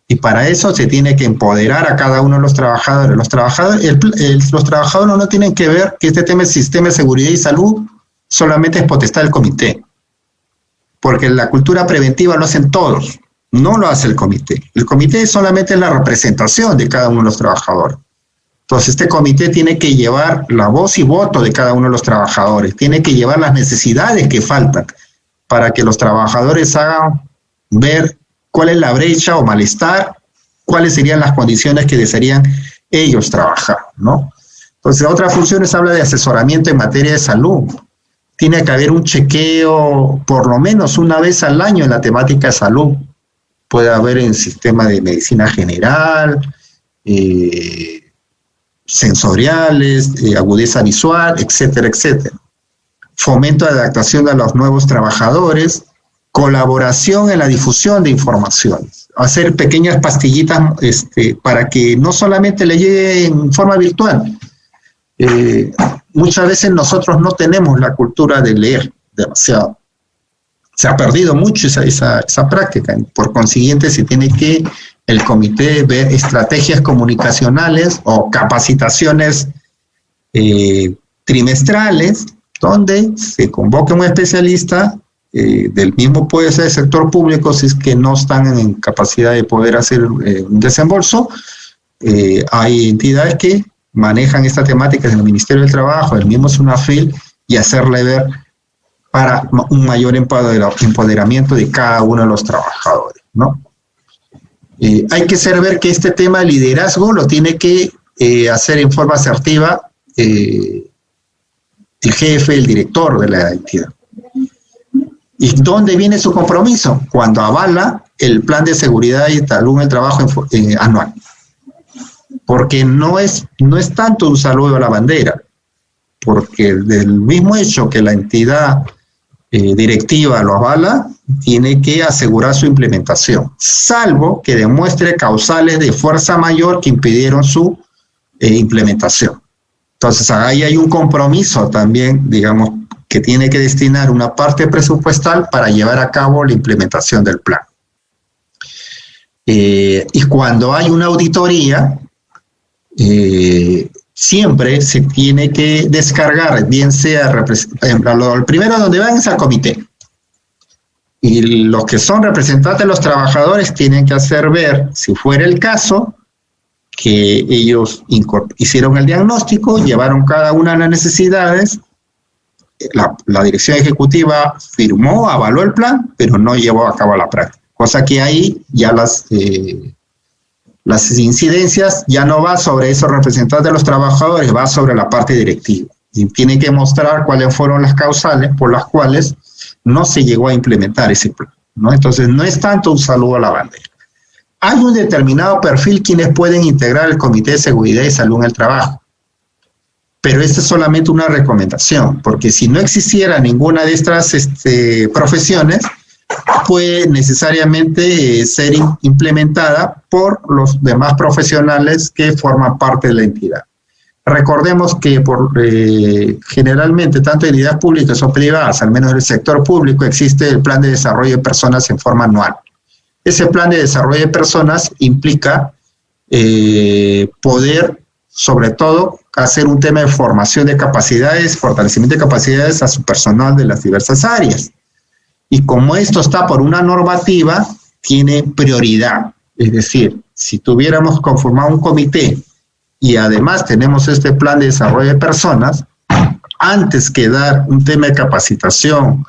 Y para eso se tiene que empoderar a cada uno de los trabajadores. Los trabajadores no tienen que ver que este tema del sistema de seguridad y salud solamente es potestad del comité, porque la cultura preventiva lo hacen todos, no lo hace el comité. El comité solamente es la representación de cada uno de los trabajadores. Entonces, este comité tiene que llevar la voz y voto de cada uno de los trabajadores, tiene que llevar las necesidades que faltan para que los trabajadores hagan ver cuál es la brecha o malestar, cuáles serían las condiciones que desearían ellos trabajar, ¿no? Entonces, otra función habla de asesoramiento en materia de salud. Tiene que haber un chequeo por lo menos una vez al año en la temática de salud. Puede haber en sistema de medicina general, sensoriales, agudeza visual, etcétera, etcétera. Fomento de adaptación a los nuevos trabajadores, colaboración en la difusión de informaciones, hacer pequeñas pastillitas para que no solamente le llegue en forma virtual. Muchas veces nosotros no tenemos la cultura de leer demasiado. Se ha perdido mucho esa práctica. Por consiguiente, se tiene que el comité ver estrategias comunicacionales o capacitaciones trimestrales, donde se convoca un especialista del mismo, puede ser del sector público, si es que no están en capacidad de poder hacer un desembolso. Hay entidades que manejan esta temática en el Ministerio del Trabajo, el mismo SUNAFIL, y hacerle ver para un mayor empoderamiento de cada uno de los trabajadores, ¿no? Hay que hacer ver que este tema de liderazgo lo tiene que hacer en forma asertiva el jefe, el director de la entidad. ¿Y dónde viene su compromiso? Cuando avala el plan de seguridad y salud en el trabajo anual. Porque no es tanto un saludo a la bandera, porque del mismo hecho que la entidad directiva lo avala, tiene que asegurar su implementación, salvo que demuestre causales de fuerza mayor que impidieron su implementación. Entonces, ahí hay un compromiso también, digamos, que tiene que destinar una parte presupuestal para llevar a cabo la implementación del plan. Y cuando hay una auditoría, siempre se tiene que descargar, bien sea, el primero donde van es al comité. Y los que son representantes de los trabajadores tienen que hacer ver, si fuera el caso, que ellos hicieron el diagnóstico, llevaron cada una de las necesidades, la dirección ejecutiva firmó, avaló el plan, pero no llevó a cabo la práctica. Cosa que ahí ya las incidencias ya no va sobre esos representantes de los trabajadores, va sobre la parte directiva. Y tiene que mostrar cuáles fueron las causales por las cuales no se llegó a implementar ese plan, ¿no? Entonces, no es tanto un saludo a la bandera. Hay un determinado perfil quienes pueden integrar el Comité de Seguridad y Salud en el Trabajo. Pero esta es solamente una recomendación, porque si no existiera ninguna de estas profesiones, puede necesariamente ser implementada por los demás profesionales que forman parte de la entidad. Recordemos que generalmente, tanto en entidades públicas o privadas, al menos en el sector público, existe el Plan de Desarrollo de Personas en forma anual. Ese Plan de Desarrollo de Personas implica poder, sobre todo, hacer un tema de formación de capacidades, fortalecimiento de capacidades a su personal de las diversas áreas. Y como esto está por una normativa, tiene prioridad. Es decir, si tuviéramos conformado un comité y además tenemos este plan de desarrollo de personas, antes que dar un tema de capacitación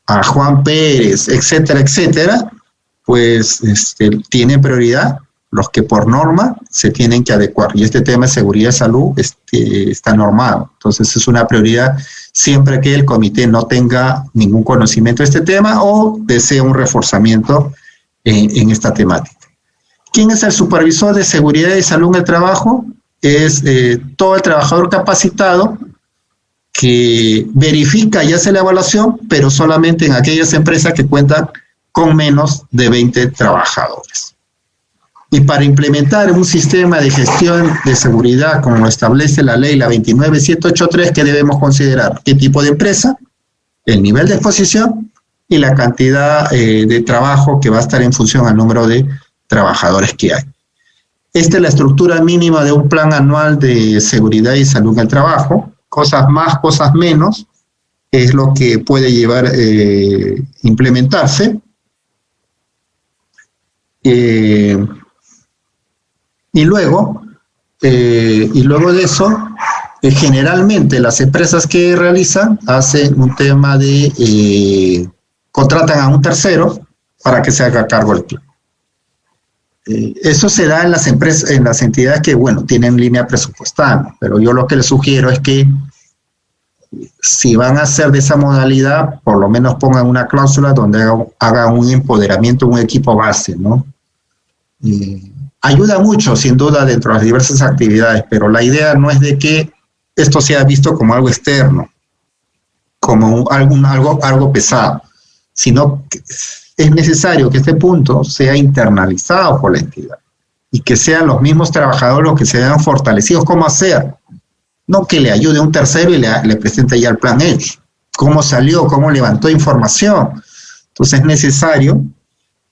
a Juan Pérez, etcétera, etcétera, pues tienen prioridad los que por norma se tienen que adecuar. Y este tema de seguridad y salud está normado. Entonces es una prioridad siempre que el comité no tenga ningún conocimiento de este tema o desee un reforzamiento en esta temática. ¿Quién es el supervisor de seguridad y salud en el trabajo? Es todo el trabajador capacitado que verifica y hace la evaluación, pero solamente en aquellas empresas que cuentan con menos de 20 trabajadores. Y para implementar un sistema de gestión de seguridad como lo establece la ley, la 29783, ¿qué debemos considerar? ¿Qué tipo de empresa? El nivel de exposición y la cantidad de trabajo que va a estar en función al número de trabajadores que hay. Esta es la estructura mínima de un plan anual de seguridad y salud en el trabajo. Cosas más, cosas menos, es lo que puede llevar implementarse. Y luego de eso, generalmente las empresas que realizan hacen un tema de contratan a un tercero para que se haga cargo del plan. Eso se da en las empresas, en las entidades que, bueno, tienen línea presupuestal, pero yo lo que les sugiero es que si van a hacer de esa modalidad, por lo menos pongan una cláusula donde hagan un empoderamiento, un equipo base, ¿no? Ayuda mucho, sin duda, dentro de las diversas actividades, pero la idea no es de que esto sea visto como algo externo, como algo pesado, sino que es necesario que este punto sea internalizado por la entidad y que sean los mismos trabajadores los que se vean fortalecidos. ¿Cómo hacer? No que le ayude a un tercero y le presente ya el plan hecho. ¿Cómo salió? ¿Cómo levantó información? Entonces es necesario,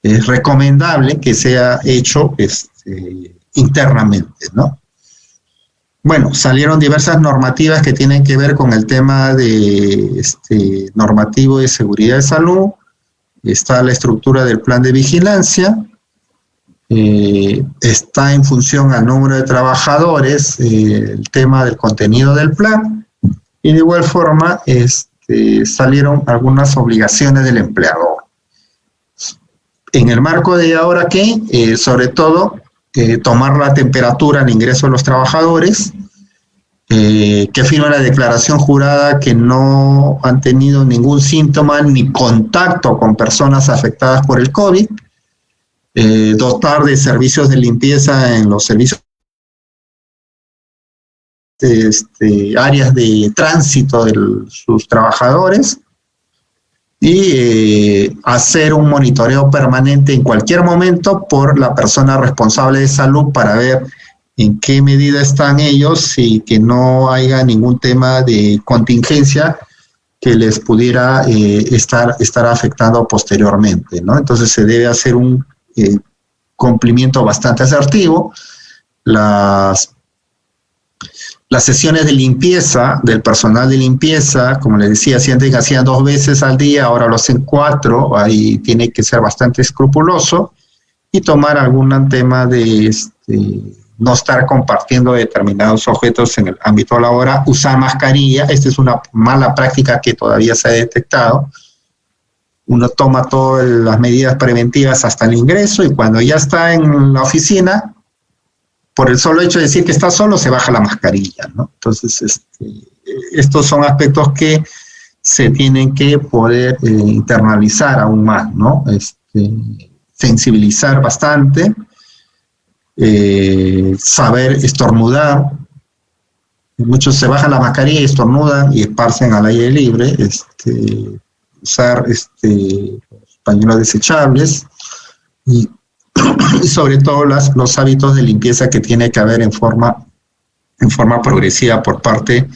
es recomendable que sea hecho internamente, ¿no? Bueno, salieron diversas normativas que tienen que ver con el tema de normativo de seguridad de salud. Está la estructura del plan de vigilancia, está en función al número de trabajadores, el tema del contenido del plan, y de igual forma salieron algunas obligaciones del empleador. En el marco de ahora que, sobre todo, tomar la temperatura al ingreso de los trabajadores, que firman la declaración jurada que no han tenido ningún síntoma ni contacto con personas afectadas por el COVID, dotar de servicios de limpieza en los servicios, áreas de tránsito de sus trabajadores y hacer un monitoreo permanente en cualquier momento por la persona responsable de salud para ver en qué medida están ellos y que no haya ningún tema de contingencia que les pudiera estar afectando posteriormente, ¿no? Entonces se debe hacer un cumplimiento bastante asertivo. Las Las sesiones de limpieza del personal de limpieza, como les decía, si antes hacían 2 veces al día, ahora lo hacen 4, ahí tiene que ser bastante escrupuloso y tomar algún tema de no estar compartiendo determinados objetos en el ámbito laboral, usar mascarilla. Esta es una mala práctica que todavía se ha detectado. Uno toma todas las medidas preventivas hasta el ingreso y cuando ya está en la oficina, por el solo hecho de decir que está solo, se baja la mascarilla, ¿no? Entonces, estos son aspectos que se tienen que poder internalizar aún más, ¿no? Sensibilizar bastante, saber estornudar. Muchos se bajan la mascarilla y estornudan y esparcen al aire libre. Usar pañuelos desechables y sobre todo los hábitos de limpieza que tiene que haber en forma progresiva por parte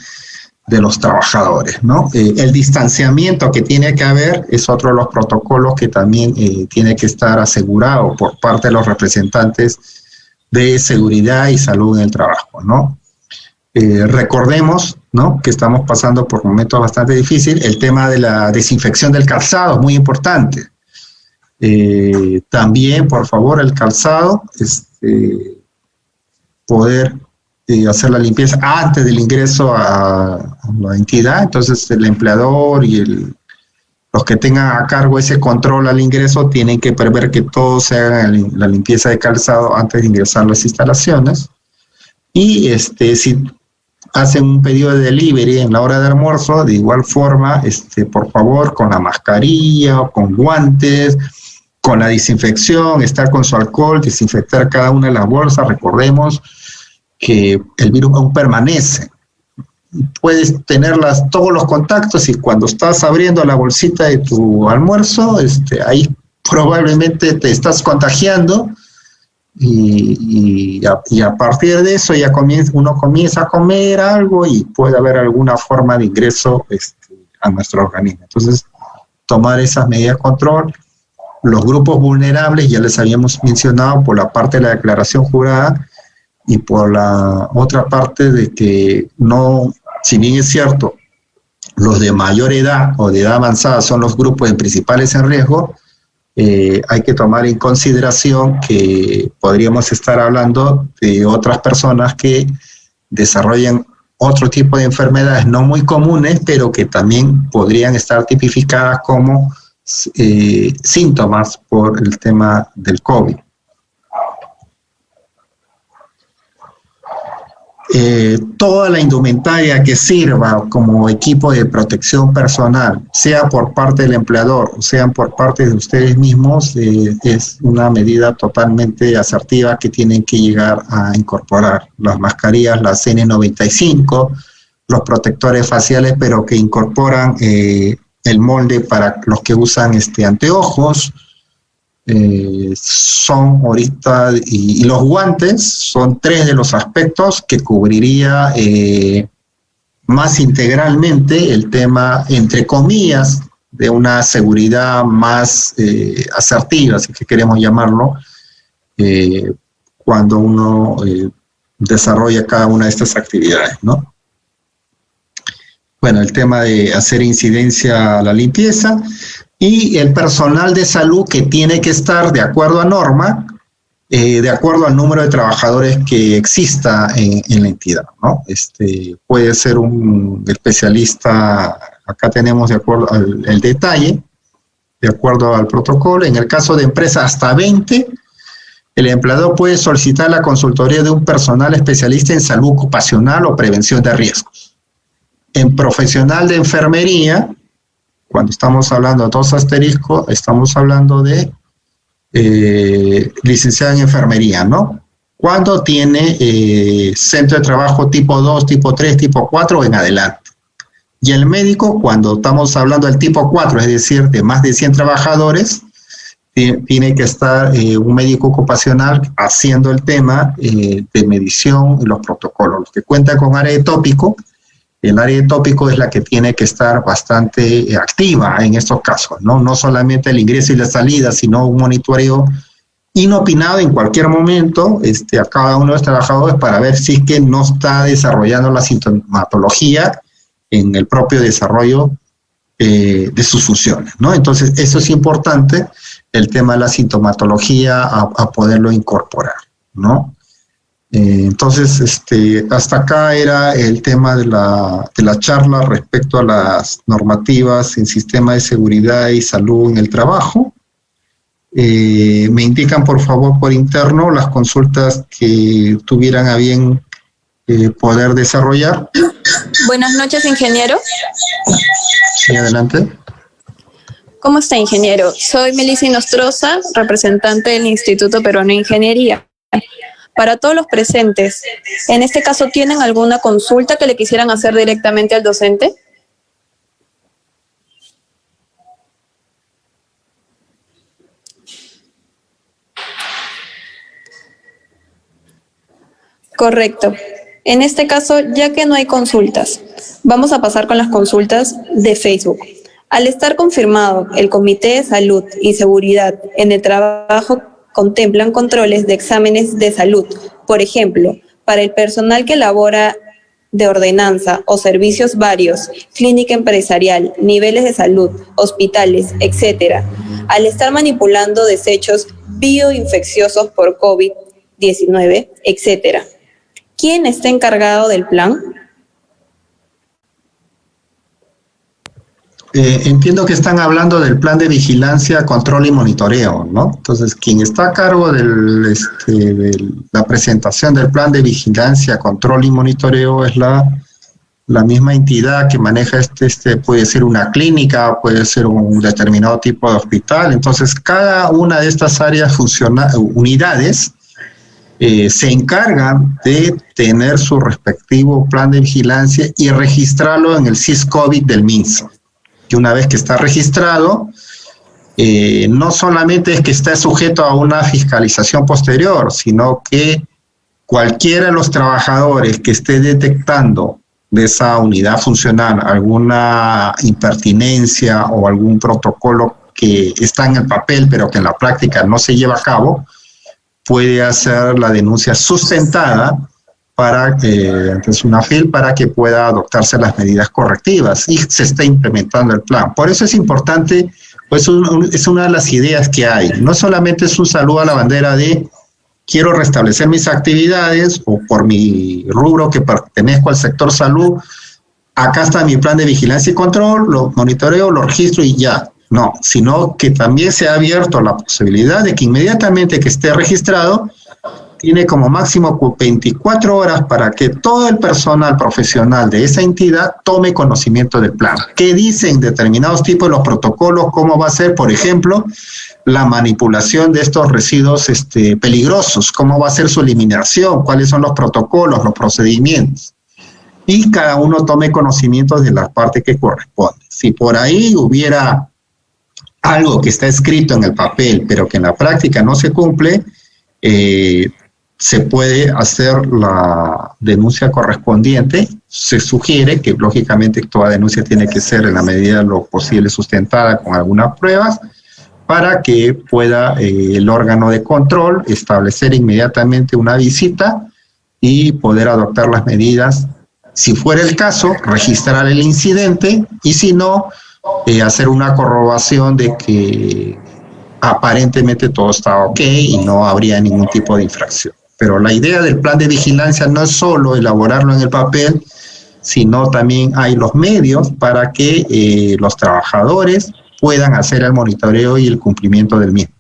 de los trabajadores, ¿no? El distanciamiento que tiene que haber es otro de los protocolos que también tiene que estar asegurado por parte de los representantes de seguridad y salud en el trabajo, ¿no? Recordemos, ¿no?, que estamos pasando por momentos bastante difíciles. El tema de la desinfección del calzado es muy importante. También, por favor, el calzado, poder hacer la limpieza antes del ingreso a la entidad. Entonces, el empleador y los que tengan a cargo ese control al ingreso tienen que prever que todos se hagan la limpieza de calzado antes de ingresar a las instalaciones. Y si hacen un pedido de delivery en la hora de almuerzo, de igual forma, por favor, con la mascarilla, con guantes, con la desinfección, estar con su alcohol, desinfectar cada una de las bolsas. Recordemos que el virus aún permanece. Puedes tenerlas todos los contactos y cuando estás abriendo la bolsita de tu almuerzo, ahí probablemente te estás contagiando y a partir de eso ya uno comienza a comer algo y puede haber alguna forma de ingreso a nuestro organismo. Entonces, tomar esas medidas de control. Los grupos vulnerables, ya les habíamos mencionado por la parte de la declaración jurada y por la otra parte de que no, si bien es cierto, los de mayor edad o de edad avanzada son los grupos principales en riesgo, hay que tomar en consideración que podríamos estar hablando de otras personas que desarrollan otro tipo de enfermedades no muy comunes, pero que también podrían estar tipificadas como síntomas por el tema del COVID. Toda la indumentaria que sirva como equipo de protección personal, sea por parte del empleador o sea por parte de ustedes mismos, es una medida totalmente asertiva que tienen que llegar a incorporar. Las mascarillas, las N95, los protectores faciales, pero que incorporan el molde para los que usan anteojos, son ahorita, y los guantes son 3 de los aspectos que cubriría más integralmente el tema, entre comillas, de una seguridad más asertiva, si que queremos llamarlo, cuando uno desarrolla cada una de estas actividades, ¿no? Bueno, el tema de hacer incidencia a la limpieza y el personal de salud que tiene que estar de acuerdo a norma, de acuerdo al número de trabajadores que exista en la entidad, ¿no? Puede ser un especialista, acá tenemos de acuerdo al detalle, de acuerdo al protocolo. En el caso de empresas hasta 20, el empleador puede solicitar la consultoría de un personal especialista en salud ocupacional o prevención de riesgos. En profesional de enfermería, cuando estamos hablando de 2 asteriscos, estamos hablando de licenciado en enfermería, ¿no? Cuando tiene centro de trabajo tipo 2, tipo 3, tipo 4 en adelante. Y el médico, cuando estamos hablando del tipo 4, es decir, de más de 100 trabajadores, tiene que estar un médico ocupacional haciendo el tema de medición y los protocolos. Los que cuentan con área de tópico, el área de tópico es la que tiene que estar bastante activa en estos casos, ¿no? No solamente el ingreso y la salida, sino un monitoreo inopinado en cualquier momento a cada uno de los trabajadores para ver si es que no está desarrollando la sintomatología en el propio desarrollo de sus funciones, ¿no? Entonces, eso es importante, el tema de la sintomatología, a poderlo incorporar, ¿no? Entonces, hasta acá era el tema de la charla respecto a las normativas en sistema de seguridad y salud en el trabajo. Me indican, por favor, por interno las consultas que tuvieran a bien poder desarrollar. Buenas noches, ingeniero. Sí, adelante. ¿Cómo está, ingeniero? Soy Melissa Nostroza, representante del Instituto Peruano de Ingeniería. Para todos los presentes, en este caso, ¿tienen alguna consulta que le quisieran hacer directamente al docente? Correcto. En este caso, ya que no hay consultas, vamos a pasar con las consultas de Facebook. Al estar confirmado, el Comité de Salud y Seguridad en el Trabajo contemplan controles de exámenes de salud, por ejemplo, para el personal que labora de ordenanza o servicios varios, clínica empresarial, niveles de salud, hospitales, etc. Al estar manipulando desechos bioinfecciosos por COVID-19, etc. ¿Quién está encargado del plan? Entiendo que están hablando del plan de vigilancia, control y monitoreo, ¿no? Entonces, quien está a cargo de la presentación del plan de vigilancia, control y monitoreo es la misma entidad que maneja puede ser una clínica, puede ser un determinado tipo de hospital. Entonces, cada una de estas áreas unidades se encargan de tener su respectivo plan de vigilancia y registrarlo en el SIS-COVID del MINSA. Que una vez que está registrado, no solamente es que esté sujeto a una fiscalización posterior, sino que cualquiera de los trabajadores que esté detectando de esa unidad funcional alguna impertinencia o algún protocolo que está en el papel pero que en la práctica no se lleva a cabo, puede hacer la denuncia sustentada ante una FIL para que pueda adoptarse las medidas correctivas y se está implementando el plan. Por eso es importante, pues es una de las ideas que hay. No solamente es un saludo a la bandera de quiero restablecer mis actividades o por mi rubro que pertenezco al sector salud, acá está mi plan de vigilancia y control, lo monitoreo, lo registro y ya. No, sino que también se ha abierto la posibilidad de que inmediatamente que esté registrado, tiene como máximo 24 horas para que todo el personal profesional de esa entidad tome conocimiento del plan. ¿Qué dicen determinados tipos de los protocolos? ¿Cómo va a ser, por ejemplo, la manipulación de estos residuos peligrosos? ¿Cómo va a ser su eliminación? ¿Cuáles son los protocolos, los procedimientos? Y cada uno tome conocimiento de la parte que corresponde. Si por ahí hubiera algo que está escrito en el papel, pero que en la práctica no se cumple, se puede hacer la denuncia correspondiente. Se sugiere que, lógicamente, toda denuncia tiene que ser, en la medida de lo posible, sustentada con algunas pruebas, para que pueda el órgano de control establecer inmediatamente una visita y poder adoptar las medidas. Si fuera el caso, registrar el incidente y, si no, hacer una corroboración de que aparentemente todo está ok y no habría ningún tipo de infracción. Pero la idea del plan de vigilancia no es solo elaborarlo en el papel, sino también hay los medios para que los trabajadores puedan hacer el monitoreo y el cumplimiento del mismo.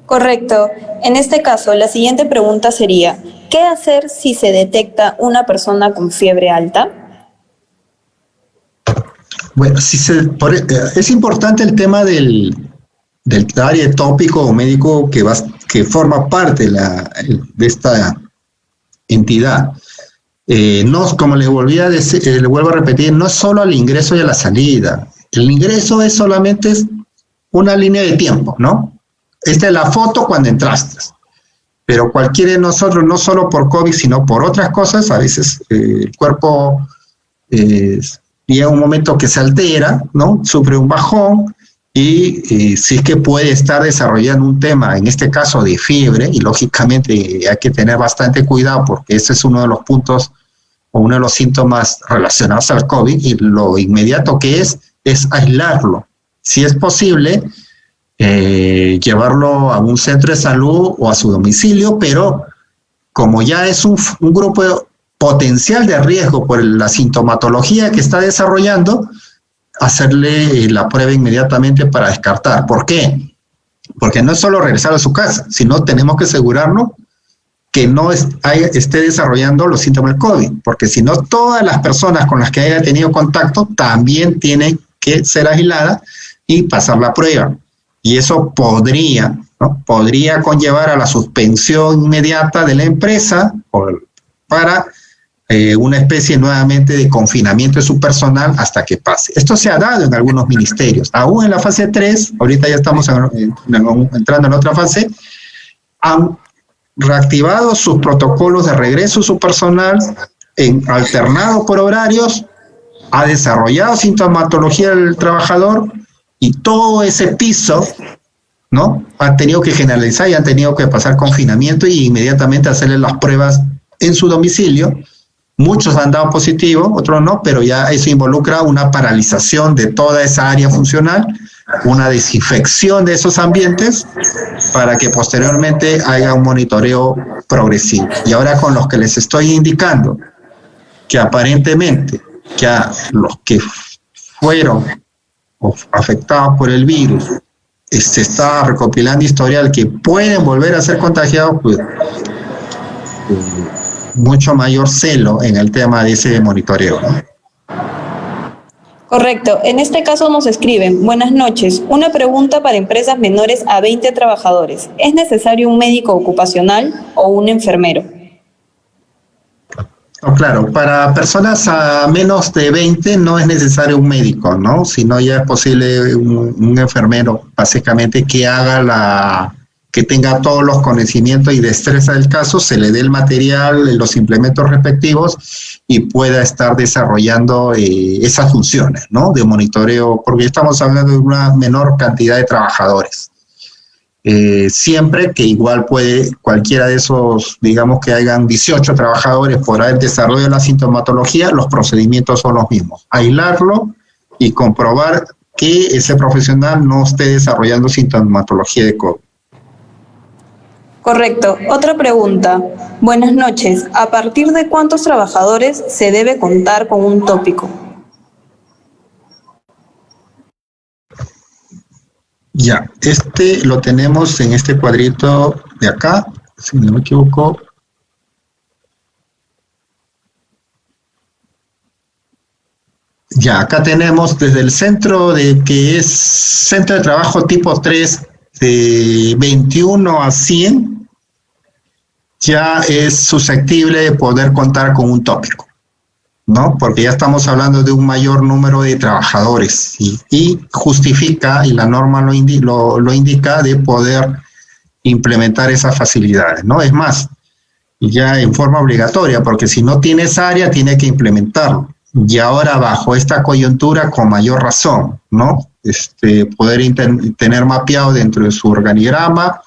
Correcto. En este caso, la siguiente pregunta sería, ¿qué hacer si se detecta una persona con fiebre alta? Bueno, es importante el tema del área tópico o médico que forma parte de esta entidad. No, como les volví a decir, le vuelvo a repetir, no es solo al ingreso y a la salida. El ingreso es solamente una línea de tiempo, ¿no? Esta es la foto cuando entraste. Pero cualquiera de nosotros, no solo por COVID, sino por otras cosas, a veces el cuerpo llega un momento que se altera, ¿no? Sufre un bajón y si es que puede estar desarrollando un tema, en este caso de fiebre, y lógicamente hay que tener bastante cuidado porque ese es uno de los puntos o uno de los síntomas relacionados al COVID, y lo inmediato que es aislarlo. Si es posible, llevarlo a un centro de salud o a su domicilio, pero como ya es un grupo potencial de riesgo por la sintomatología que está desarrollando, hacerle la prueba inmediatamente para descartar. ¿Por qué? Porque no es solo regresar a su casa, sino tenemos que asegurarnos que no esté desarrollando los síntomas del COVID, porque si no, todas las personas con las que haya tenido contacto también tienen que ser aisladas y pasar la prueba. Y eso podría conllevar a la suspensión inmediata de la empresa para una especie nuevamente de confinamiento de su personal hasta que pase. Esto se ha dado en algunos ministerios. Aún en la fase 3, ahorita ya estamos entrando en otra fase, han reactivado sus protocolos de regreso su personal, alternado por horarios, ha desarrollado sintomatología del trabajador y todo ese piso, ¿no?, han tenido que generalizar y han tenido que pasar confinamiento y inmediatamente hacerle las pruebas en su domicilio. Muchos han dado positivo, otros no, pero ya eso involucra una paralización de toda esa área funcional, una desinfección de esos ambientes para que posteriormente haya un monitoreo progresivo. Y ahora con los que les estoy indicando que aparentemente ya los que fueron afectados por el virus, se está recopilando historial que pueden volver a ser contagiados, pues mucho mayor celo en el tema de ese monitoreo, ¿no? Correcto. En este caso nos escriben: buenas noches. Una pregunta para empresas menores a 20 trabajadores. ¿Es necesario un médico ocupacional o un enfermero? No, claro, para personas a menos de 20 no es necesario un médico, ¿no? Sino ya es posible un enfermero, básicamente, que tenga todos los conocimientos y destreza del caso, se le dé el material, los implementos respectivos y pueda estar desarrollando esas funciones, ¿no?, de monitoreo, porque estamos hablando de una menor cantidad de trabajadores. Siempre que igual puede cualquiera de esos, digamos que hayan 18 trabajadores por el desarrollo de la sintomatología, los procedimientos son los mismos: aislarlo y comprobar que ese profesional no esté desarrollando sintomatología de COVID. Correcto. Otra pregunta. Buenas noches. ¿A partir de cuántos trabajadores se debe contar con un tópico? Ya, lo tenemos en este cuadrito de acá, si no me equivoco. Ya, acá tenemos desde el centro que es centro de trabajo tipo 3, de 21 a 100, ya es susceptible de poder contar con un tópico, ¿no? Porque ya estamos hablando de un mayor número de trabajadores y justifica, y la norma lo indica, de poder implementar esas facilidades, ¿no? Es más, ya en forma obligatoria, porque si no tiene esa área, tiene que implementarlo. Y ahora, bajo esta coyuntura, con mayor razón, ¿no? Poder tener mapeado dentro de su organigrama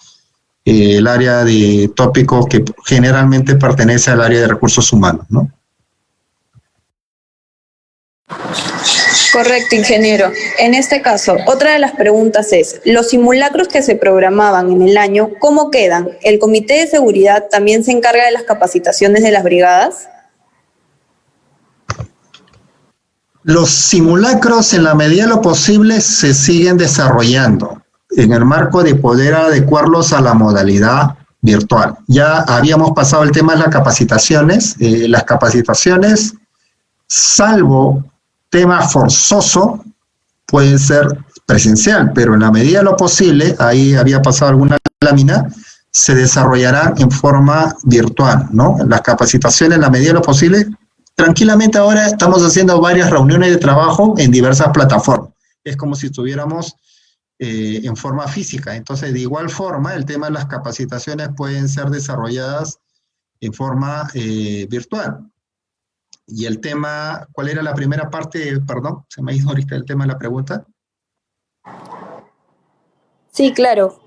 el área de tópicos que generalmente pertenece al área de recursos humanos, ¿no? Correcto, ingeniero. En este caso, otra de las preguntas es: ¿los simulacros que se programaban en el año, cómo quedan? ¿El Comité de Seguridad también se encarga de las capacitaciones de las brigadas? Los simulacros, en la medida de lo posible, se siguen desarrollando en el marco de poder adecuarlos a la modalidad virtual. Ya habíamos pasado el tema de las capacitaciones. Las capacitaciones, salvo tema forzoso, pueden ser presencial, pero en la medida de lo posible, ahí había pasado alguna lámina, se desarrollarán en forma virtual, ¿no? Las capacitaciones, en la medida de lo posible, tranquilamente ahora estamos haciendo varias reuniones de trabajo en diversas plataformas. Es como si estuviéramos en forma física. Entonces, de igual forma, el tema de las capacitaciones pueden ser desarrolladas en forma virtual. Y el tema, ¿cuál era la primera parte? Perdón, se me ha ido ahorita el tema de la pregunta. Sí, claro.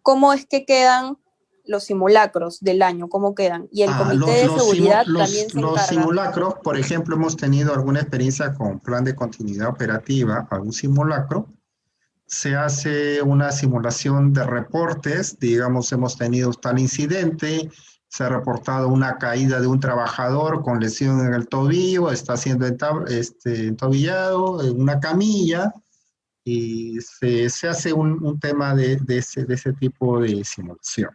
¿Cómo es que quedan los simulacros del año? ¿Cómo quedan? Y el Ah, comité de seguridad también se los encarga. simulacros, por ejemplo, hemos tenido alguna experiencia con plan de continuidad operativa, algún simulacro. Se hace una simulación de reportes, digamos, hemos tenido tal incidente, se ha reportado una caída de un trabajador con lesión en el tobillo, está siendo entobillado en una camilla y se hace un tema de ese tipo de simulación.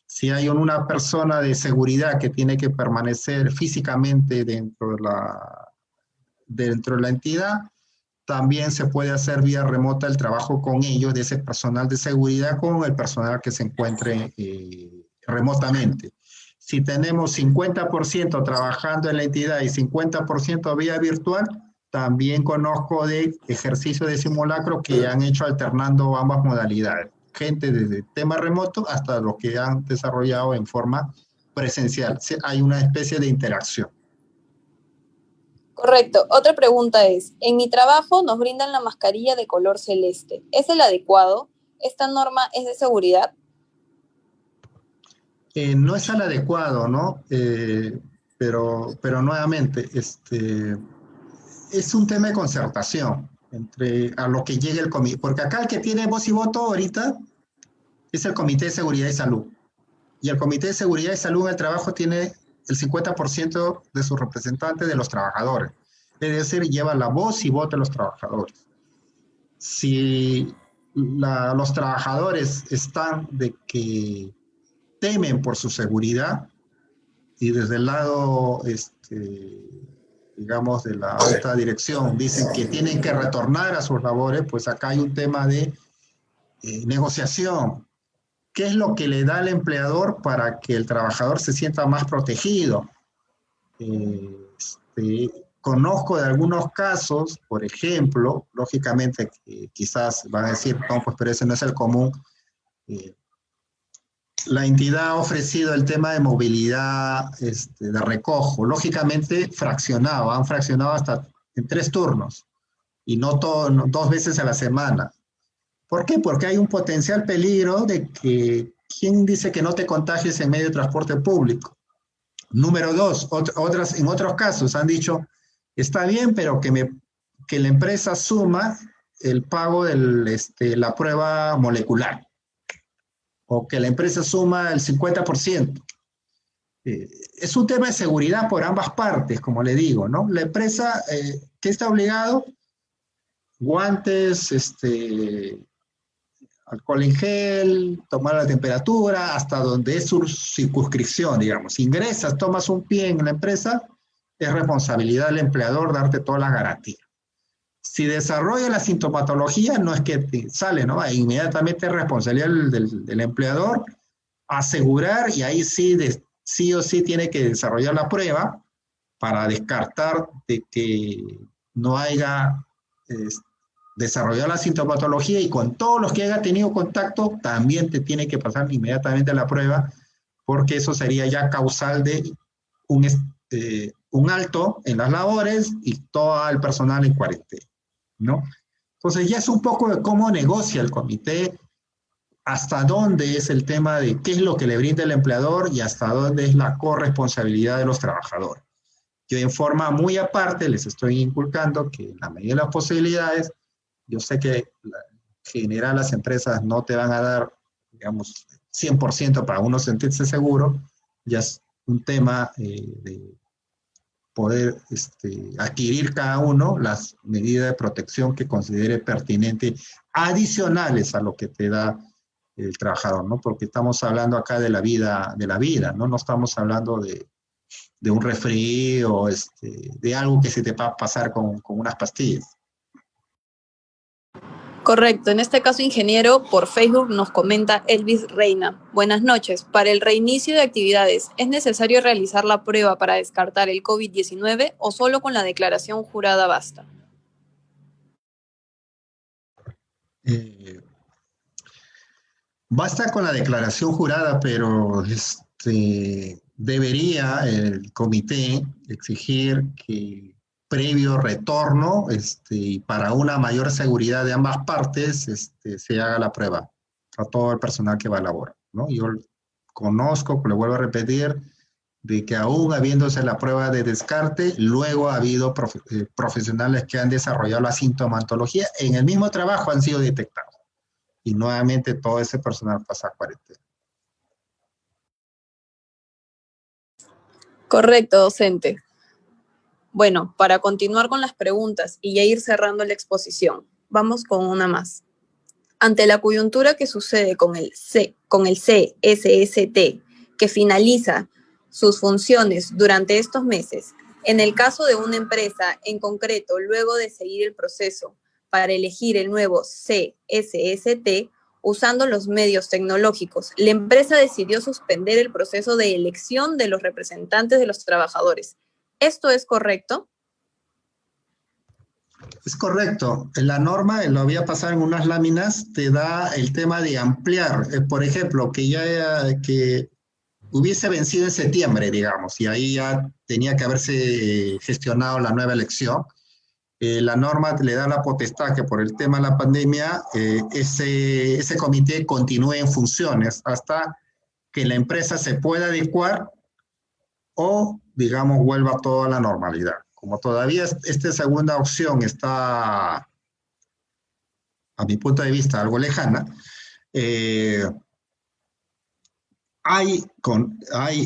Si hay una persona de seguridad que tiene que permanecer físicamente dentro de la entidad, también se puede hacer vía remota el trabajo con ellos, de ese personal de seguridad, con el personal que se encuentre remotamente. Si tenemos 50% trabajando en la entidad y 50% vía virtual, también conozco de ejercicios de simulacro que han hecho alternando ambas modalidades. Gente desde tema remoto hasta los que han desarrollado en forma presencial. Hay una especie de interacción. Correcto. Otra pregunta es, en mi trabajo nos brindan la mascarilla de color celeste. ¿Es el adecuado? ¿Esta norma es de seguridad? No es el adecuado, ¿no? Pero nuevamente, es un tema de concertación entre a lo que llegue el comité, porque acá el que tiene voz y voto ahorita es el Comité de Seguridad y Salud. Y el Comité de Seguridad y Salud en el trabajo tiene el 50% de sus representantes de los trabajadores. Es decir, lleva la voz y voto de los trabajadores. Si los trabajadores están de que temen por su seguridad, y desde el lado, digamos, de la alta dirección, dicen que tienen que retornar a sus labores, pues acá hay un tema de negociación. ¿Qué es lo que le da al empleador para que el trabajador se sienta más protegido? Conozco de algunos casos, por ejemplo, lógicamente quizás van a decir, no, pues pero ese no es el común. La entidad ha ofrecido el tema de movilidad de recojo, lógicamente fraccionado, han fraccionado hasta en 3 turnos y no, no 2 veces a la semana. ¿Por qué? Porque hay un potencial peligro de que, ¿quién dice que no te contagies en medio de transporte público? Número 2, en otros casos han dicho, está bien, pero que la empresa suma el pago de la prueba molecular o que la empresa suma el 50%. Es un tema de seguridad por ambas partes, como le digo, ¿no? La empresa, ¿qué está obligado? Guantes, alcohol en gel, tomar la temperatura, hasta donde es su circunscripción, digamos. Si ingresas, tomas un pie en la empresa, es responsabilidad del empleador darte todas las garantías. Si desarrolla la sintomatología, no es que te sale, ¿no? Inmediatamente es responsabilidad del empleador asegurar, y ahí sí, sí o sí tiene que desarrollar la prueba para descartar de que no haya desarrollado la sintomatología, y con todos los que haya tenido contacto también te tiene que pasar inmediatamente la prueba, porque eso sería ya causal de un alto en las labores y todo el personal en cuarentena, ¿no? Entonces ya es un poco de cómo negocia el comité, hasta dónde es el tema de qué es lo que le brinda el empleador y hasta dónde es la corresponsabilidad de los trabajadores. Yo en forma muy aparte les estoy inculcando que en la medida de las posibilidades, yo sé que en general las empresas no te van a dar, digamos, 100% para uno sentirse seguro, ya es un tema de poder adquirir cada uno las medidas de protección que considere pertinente, adicionales a lo que te da el trabajador, ¿no? Porque estamos hablando acá de la vida, ¿no? No estamos hablando de un resfrío, de algo que se te va a pasar con unas pastillas. Correcto. En este caso, ingeniero, por Facebook nos comenta Elvis Reina. Buenas noches. Para el reinicio de actividades, ¿es necesario realizar la prueba para descartar el COVID-19 o solo con la declaración jurada basta? Basta con la declaración jurada, pero debería el comité exigir que previo retorno, y para una mayor seguridad de ambas partes, se haga la prueba a todo el personal que va a laborar, ¿no? Yo conozco, le vuelvo a repetir, de que aún habiéndose la prueba de descarte, luego ha habido profesionales que han desarrollado la sintomatología en el mismo trabajo han sido detectados. Y nuevamente todo ese personal pasa a cuarentena. Correcto, docente. Bueno, para continuar con las preguntas y ya ir cerrando la exposición, vamos con una más. Ante la coyuntura que sucede con el CSST, que finaliza sus funciones durante estos meses, en el caso de una empresa en concreto, luego de seguir el proceso para elegir el nuevo CSST, usando los medios tecnológicos, la empresa decidió suspender el proceso de elección de los representantes de los trabajadores. ¿Esto es correcto? Es correcto. En la norma, lo había pasado en unas láminas, te da el tema de ampliar. Por ejemplo, que hubiese vencido en septiembre, digamos, y ahí ya tenía que haberse gestionado la nueva elección. La norma le da la potestad que por el tema de la pandemia, ese comité continúe en funciones hasta que la empresa se pueda adecuar o, digamos, vuelva todo a la normalidad. Como todavía esta segunda opción está, a mi punto de vista, algo lejana, hay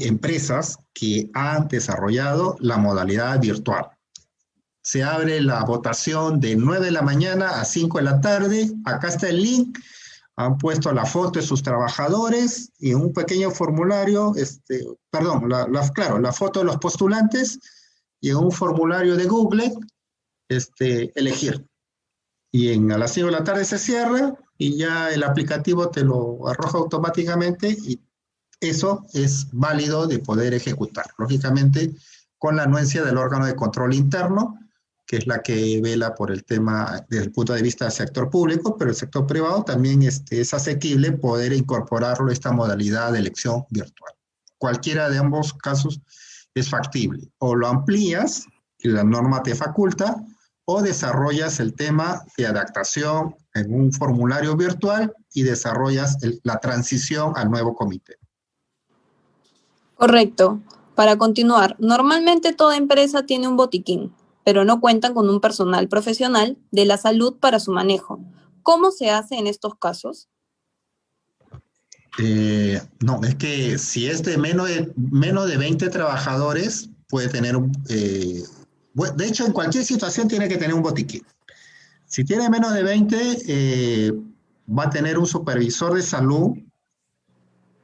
empresas que han desarrollado la modalidad virtual. Se abre la votación de 9 de la mañana a 5 de la tarde. Acá está el link. Han puesto la foto de sus trabajadores y en un pequeño formulario, claro, la foto de los postulantes y en un formulario de Google, elegir. Y a las 5 de la tarde se cierra y ya el aplicativo te lo arroja automáticamente y eso es válido de poder ejecutar. Lógicamente, con la anuencia del órgano de control interno, que es la que vela por el tema desde el punto de vista del sector público, pero el sector privado también es asequible poder incorporarlo a esta modalidad de elección virtual. Cualquiera de ambos casos es factible. O lo amplías, y la norma te faculta, o desarrollas el tema de adaptación en un formulario virtual y desarrollas la transición al nuevo comité. Correcto. Para continuar, normalmente toda empresa tiene un botiquín, pero no cuentan con un personal profesional de la salud para su manejo. ¿Cómo se hace en estos casos? No, es que si es de menos de 20 trabajadores, puede tener de hecho, en cualquier situación tiene que tener un botiquín. Si tiene menos de 20, va a tener un supervisor de salud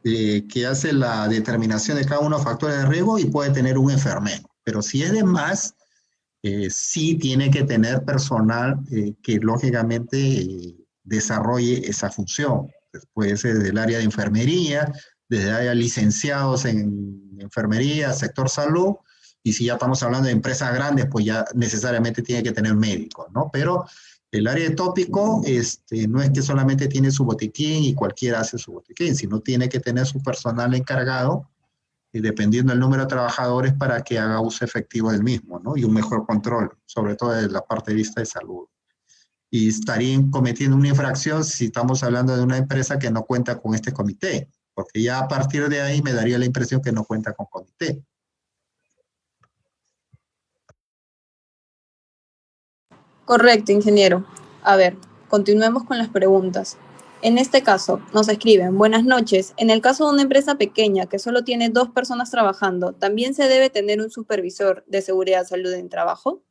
que hace la determinación de cada uno de los factores de riesgo y puede tener un enfermero. Pero si es de más, sí tiene que tener personal que lógicamente desarrolle esa función. Puede ser desde el área de enfermería, desde el área de licenciados en enfermería, sector salud, y si ya estamos hablando de empresas grandes, pues ya necesariamente tiene que tener médicos, ¿no? Pero el área de tópico no es que solamente tiene su botiquín y cualquiera hace su botiquín, sino tiene que tener su personal encargado y dependiendo del número de trabajadores para que haga uso efectivo del mismo, ¿no? Y un mejor control, sobre todo desde la parte de vista de salud. Y estarían cometiendo una infracción si estamos hablando de una empresa que no cuenta con este comité, porque ya a partir de ahí me daría la impresión que no cuenta con comité. Correcto, ingeniero. A ver, continuemos con las preguntas. En este caso, nos escriben, buenas noches. En el caso de una empresa pequeña que solo tiene 2 personas trabajando, ¿también se debe tener un supervisor de seguridad y salud en trabajo?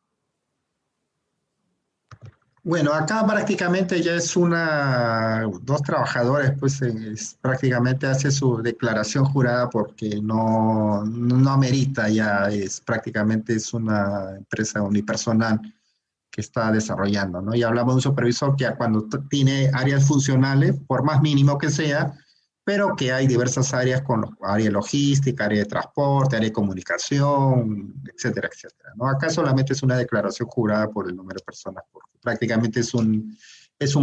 Bueno, acá prácticamente ya es dos trabajadores, pues prácticamente hace su declaración jurada porque no amerita ya, prácticamente es una empresa unipersonal que está desarrollando, ¿no? Y hablamos de un supervisor que cuando tiene áreas funcionales, por más mínimo que sea, pero que hay diversas áreas con área de logística, área de transporte, área de comunicación, etcétera, etcétera, ¿no? Acá solamente es una declaración jurada por el número de personas, porque prácticamente es un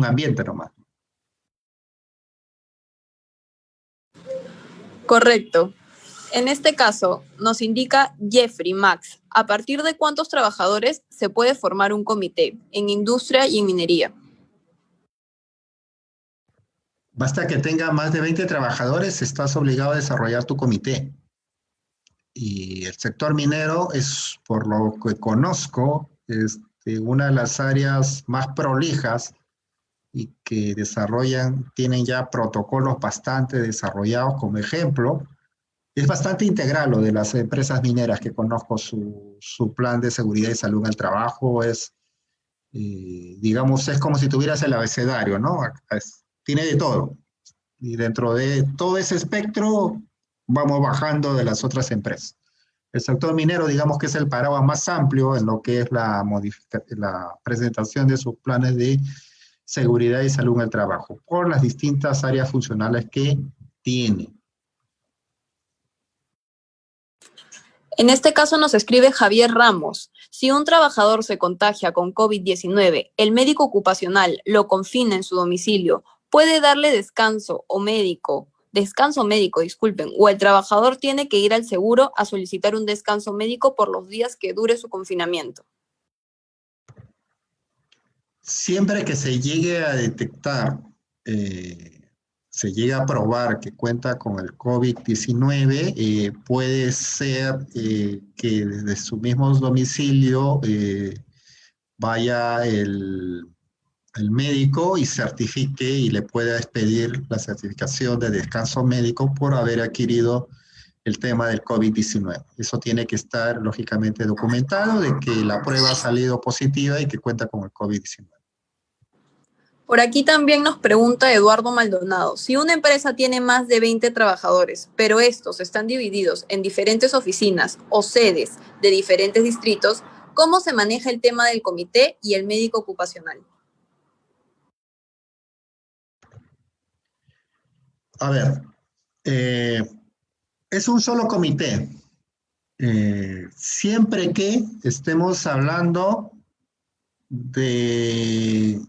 ambiente nomás. Correcto. En este caso, nos indica Jeffrey Max, ¿a partir de cuántos trabajadores se puede formar un comité en industria y en minería? Basta que tenga más de 20 trabajadores, estás obligado a desarrollar tu comité. Y el sector minero es, por lo que conozco, una de las áreas más prolijas y que tienen ya protocolos bastante desarrollados. Como ejemplo, es bastante integral lo de las empresas mineras que conozco, su plan de seguridad y salud en el trabajo digamos, es como si tuvieras el abecedario, ¿no? Tiene de todo. Y dentro de todo ese espectro vamos bajando de las otras empresas. El sector minero, digamos que es el paraguas más amplio en lo que es la presentación de sus planes de seguridad y salud en el trabajo, por las distintas áreas funcionales que tiene. En este caso nos escribe Javier Ramos. Si un trabajador se contagia con COVID-19, el médico ocupacional lo confina en su domicilio, puede darle descanso médico, disculpen, o el trabajador tiene que ir al seguro a solicitar un descanso médico por los días que dure su confinamiento. Siempre que se llegue a detectar, se llega a probar que cuenta con el COVID-19, puede ser que desde su mismo domicilio vaya el médico y certifique y le pueda expedir la certificación de descanso médico por haber adquirido el tema del COVID-19. Eso tiene que estar lógicamente documentado de que la prueba ha salido positiva y que cuenta con el COVID-19. Por aquí también nos pregunta Eduardo Maldonado, si una empresa tiene más de 20 trabajadores, pero estos están divididos en diferentes oficinas o sedes de diferentes distritos, ¿cómo se maneja el tema del comité y el médico ocupacional? A ver, es un solo comité. Siempre que estemos hablando de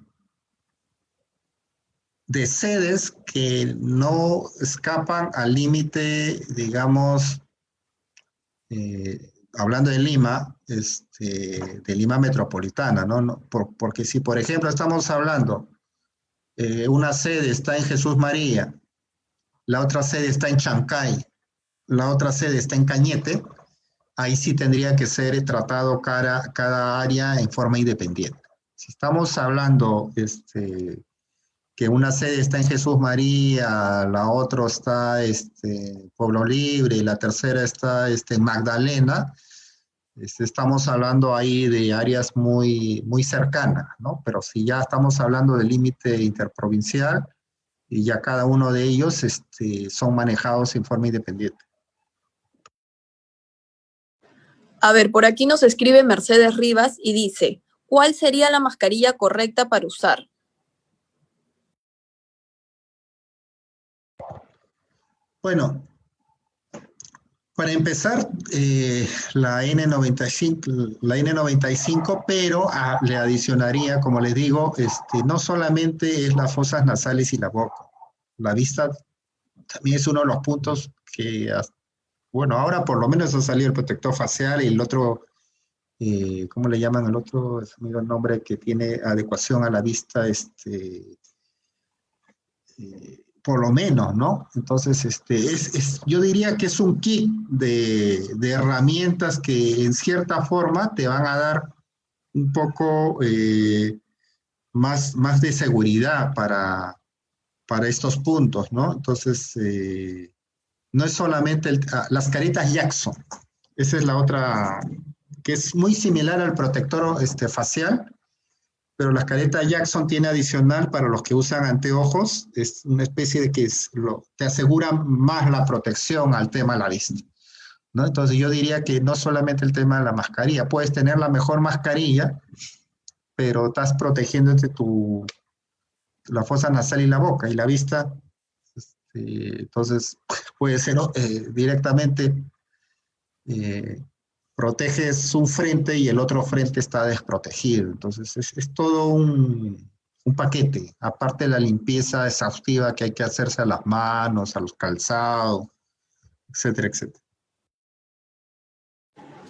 sedes que no escapan al límite, digamos, hablando de Lima, de Lima metropolitana, ¿no? Porque si, por ejemplo, estamos hablando, una sede está en Jesús María, la otra sede está en Chancay, la otra sede está en Cañete, ahí sí tendría que ser tratado cada área en forma independiente. Si estamos hablando que una sede está en Jesús María, la otra está Pueblo Libre, y la tercera está en Magdalena, estamos hablando ahí de áreas muy, muy cercanas, ¿no? Pero si ya estamos hablando del límite interprovincial, y ya cada uno de ellos son manejados en forma independiente. A ver, por aquí nos escribe Mercedes Rivas y dice, ¿cuál sería la mascarilla correcta para usar? Bueno, para empezar, la N95, pero le adicionaría, como les digo, no solamente es las fosas nasales y la boca. La vista también es uno de los puntos que, bueno, ahora por lo menos ha salido el protector facial y el otro, ¿cómo le llaman el otro? Es el nombre que tiene adecuación a la vista, por lo menos, ¿no? Entonces, yo diría que es un kit de herramientas que en cierta forma te van a dar un poco más de seguridad para estos puntos, ¿no? Entonces, no es solamente las caretas Jackson, esa es la otra, que es muy similar al protector facial, pero la careta Jackson tiene adicional para los que usan anteojos, es una especie de que te asegura más la protección al tema de la vista, ¿no? Entonces yo diría que no solamente el tema de la mascarilla, puedes tener la mejor mascarilla, pero estás protegiéndote la fosa nasal y la boca y la vista, entonces puede ser directamente proteges un frente y el otro frente está desprotegido. Entonces es todo un paquete, aparte de la limpieza exhaustiva que hay que hacerse a las manos, a los calzados, etcétera, etcétera.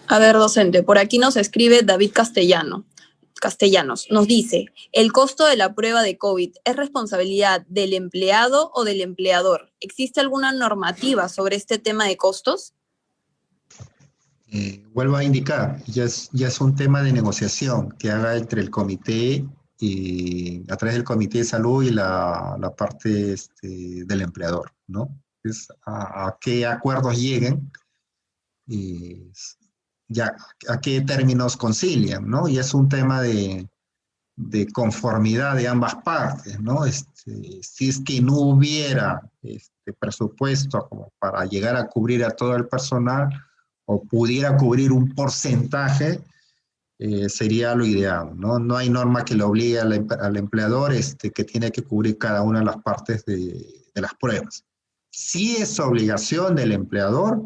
A ver, docente, por aquí nos escribe David Castellanos. Nos dice, ¿el costo de la prueba de COVID es responsabilidad del empleado o del empleador? ¿Existe alguna normativa sobre este tema de costos? Vuelvo a indicar, ya es un tema de negociación que haga entre el comité y a través del comité de salud y la parte del empleador, ¿no? Es a qué acuerdos lleguen y ya a qué términos concilian, ¿no? Y es un tema de conformidad de ambas partes, ¿no? Si es que no hubiera presupuesto como para llegar a cubrir a todo el personal o pudiera cubrir un porcentaje, sería lo ideal, ¿no? No hay norma que le obligue al empleador que tiene que cubrir cada una de las partes de las pruebas. Sí es obligación del empleador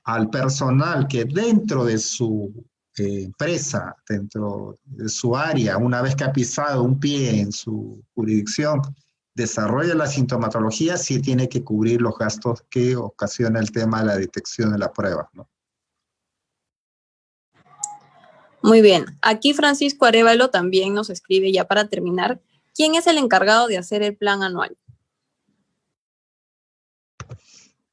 al personal que dentro de su empresa, dentro de su área, una vez que ha pisado un pie en su jurisdicción, desarrolla la sintomatología, sí tiene que cubrir los gastos que ocasiona el tema de la detección de la prueba, ¿no? Muy bien. Aquí Francisco Arévalo también nos escribe, ya para terminar, ¿quién es el encargado de hacer el plan anual?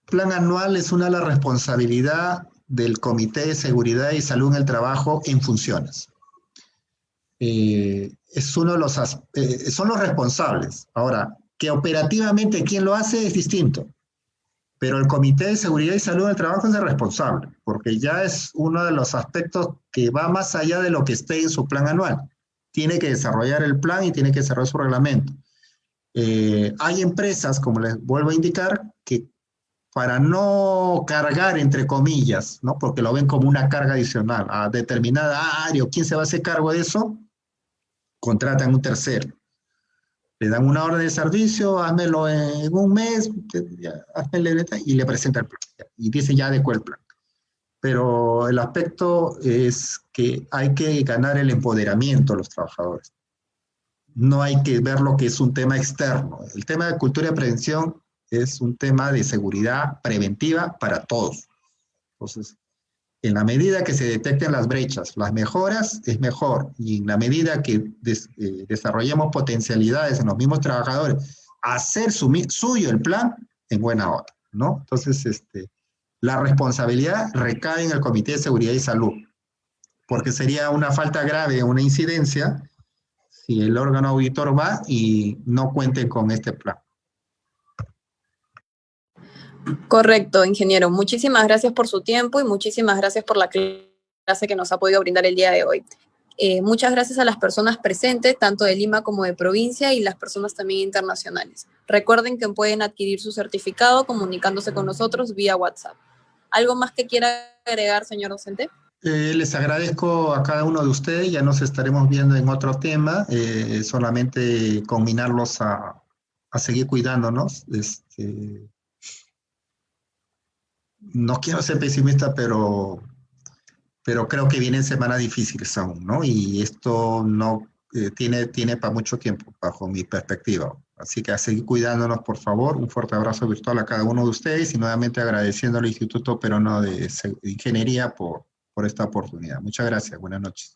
Plan anual es una de las responsabilidades del Comité de Seguridad y Salud en el Trabajo en funciones. Es uno de los, son los responsables. Ahora, que operativamente quién lo hace es distinto, pero el Comité de Seguridad y Salud en el Trabajo es el responsable, porque ya es uno de los aspectos que va más allá de lo que esté en su plan anual. Tiene que desarrollar el plan y tiene que desarrollar su reglamento. Hay empresas, como les vuelvo a indicar, que para no cargar, entre comillas, ¿no? Porque lo ven como una carga adicional a determinada área, ¿quién se va a hacer cargo de eso? Contratan un tercero. Le dan una orden de servicio, házmelo en un mes, y le presenta el plan. Y dice ya adecuó el plan. Pero el aspecto es que hay que ganar el empoderamiento de los trabajadores. No hay que ver lo que es un tema externo. El tema de cultura de prevención es un tema de seguridad preventiva para todos. Entonces, en la medida que se detecten las brechas, las mejoras, es mejor. Y en la medida que desarrollemos potencialidades en los mismos trabajadores, hacer suyo el plan en buena hora, ¿no? Entonces, la responsabilidad recae en el Comité de Seguridad y Salud, porque sería una falta grave, una incidencia, si el órgano auditor va y no cuente con este plan. Correcto, ingeniero. Muchísimas gracias por su tiempo y muchísimas gracias por la clase que nos ha podido brindar el día de hoy. Muchas gracias a las personas presentes, tanto de Lima como de provincia, y las personas también internacionales. Recuerden que pueden adquirir su certificado comunicándose con nosotros vía WhatsApp. ¿Algo más que quiera agregar, señor docente? Les agradezco a cada uno de ustedes, ya nos estaremos viendo en otro tema, solamente combinarlos a seguir cuidándonos. No quiero ser pesimista, pero creo que vienen semanas difíciles aún, ¿no? Y esto no tiene para mucho tiempo, bajo mi perspectiva. Así que a seguir cuidándonos, por favor. Un fuerte abrazo virtual a cada uno de ustedes y nuevamente agradeciendo al Instituto Peruano de Ingeniería por esta oportunidad. Muchas gracias. Buenas noches.